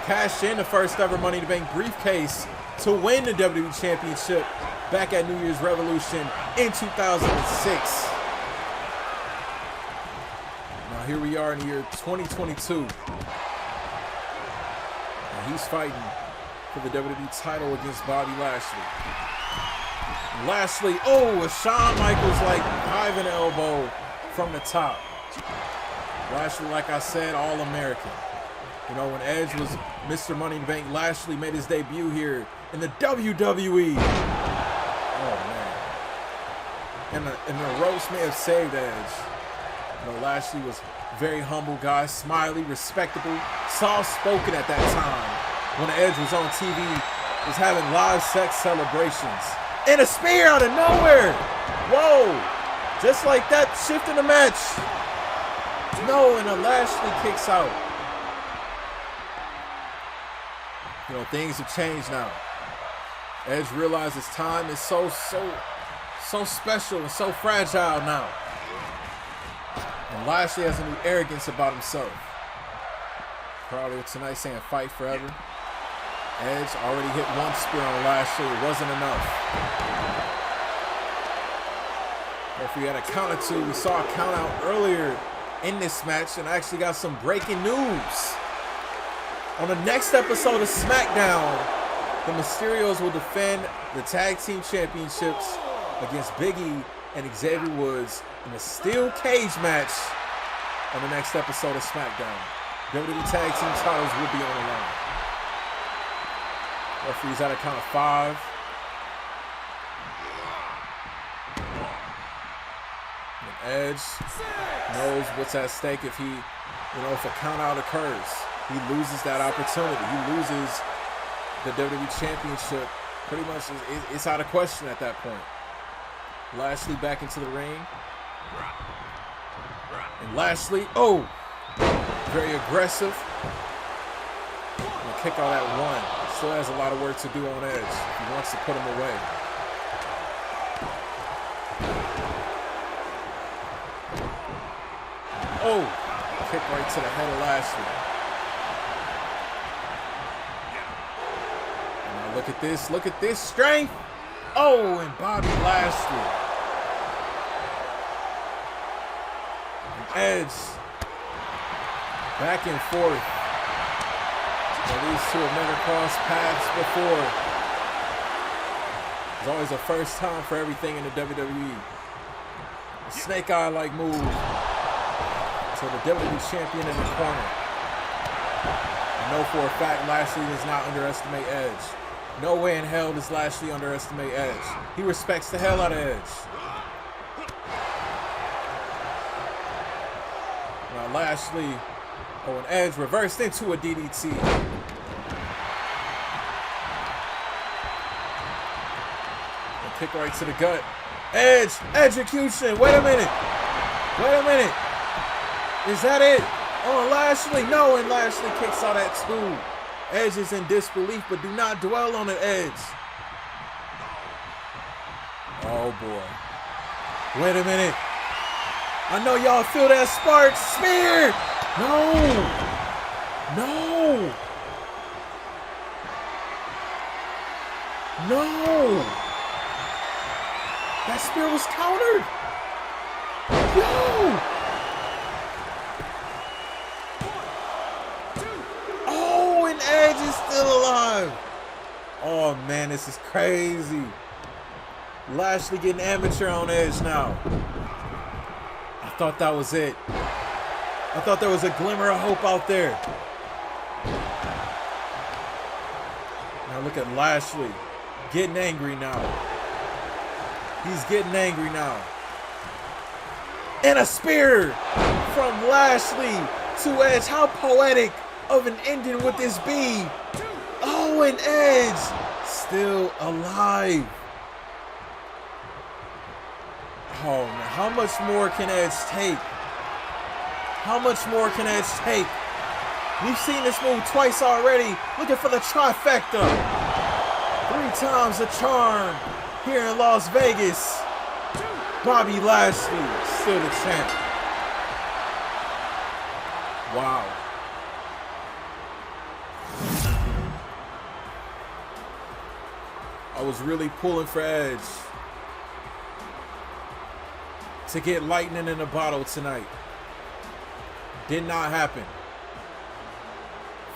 Cashed in the first ever Money in the Bank briefcase to win the WWE Championship back at New Year's Revolution in 2006. Now here we are in the year 2022. And he's fighting for the WWE title against Bobby Lashley. Lashley, a Shawn Michaels diving elbow from the top. Lashley, like I said, All-American. When Edge was Mr. Money in the Bank, Lashley made his debut here in the WWE. Oh, man. And the ropes may have saved Edge. Lashley was a very humble guy, smiley, respectable, soft-spoken at that time. When Edge was on TV, was having live sex celebrations. And a spear out of nowhere. Whoa. Just like that, shifting the match. No, and a Lashley kicks out. You know, things have changed now. Edge realizes time is so special and so fragile now. And Lashley has a new arrogance about himself. Earlier tonight saying fight forever. Edge already hit one spear on Lashley. It wasn't enough. If we had a count or two, we saw a count out earlier in this match, and I actually got some breaking news. On the next episode of SmackDown, the Mysterios will defend the Tag Team Championships against Big E and Xavier Woods in a steel cage match on the next episode of SmackDown. WWE Tag Team titles will be on the line. Referee's at a count of 5. And Edge knows what's at stake if he, if a count out occurs. He loses that opportunity. He loses the WWE Championship. Pretty much, it's out of question at that point. Lashley back into the ring. And Lashley, very aggressive. And kick out at 1. Still has a lot of work to do on Edge. He wants to put him away. Kick right to the head of Lashley. Now look at this strength. And Bobby Lashley. And Edge. Back and forth. These two have never crossed paths before. There's always a first time for everything in the WWE. A snake eye-like move. So the WWE champion in the corner. I know for a fact Lashley does not underestimate Edge. No way in hell does Lashley underestimate Edge. He respects the hell out of Edge. Now Lashley, and Edge reversed into a DDT. And kick right to the gut. Edge, execution. Wait a minute. Is that it? On Lashley? No, and Lashley kicks out at 2. Edge is in disbelief, but do not dwell on the Edge. Oh boy. Wait a minute. I know y'all feel that spark. Spear! No! That spear was countered! And Edge is still alive! Oh man, this is crazy. Lashley getting amateur on Edge now. I thought that was it. I thought there was a glimmer of hope out there. Now look at Lashley getting angry now. He's getting angry now. And a spear from Lashley to Edge. How poetic of an ending would this be? And Edge still alive. Oh man, how much more can Edge take? How much more can Edge take? We've seen this move twice already. Looking for the trifecta. 3 times the charm here in Las Vegas. Bobby Lashley, still the champ. Wow. I was really pulling for Edge to get lightning in a bottle tonight. Did not happen.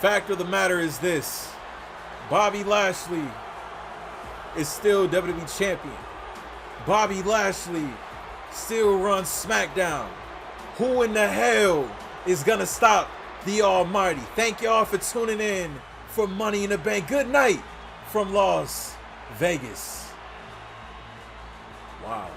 Fact of the matter is this. Bobby Lashley is still WWE champion. Bobby Lashley still runs SmackDown. Who in the hell is gonna stop the Almighty? Thank y'all for tuning in for Money in the Bank. Good night from Las Vegas. Wow.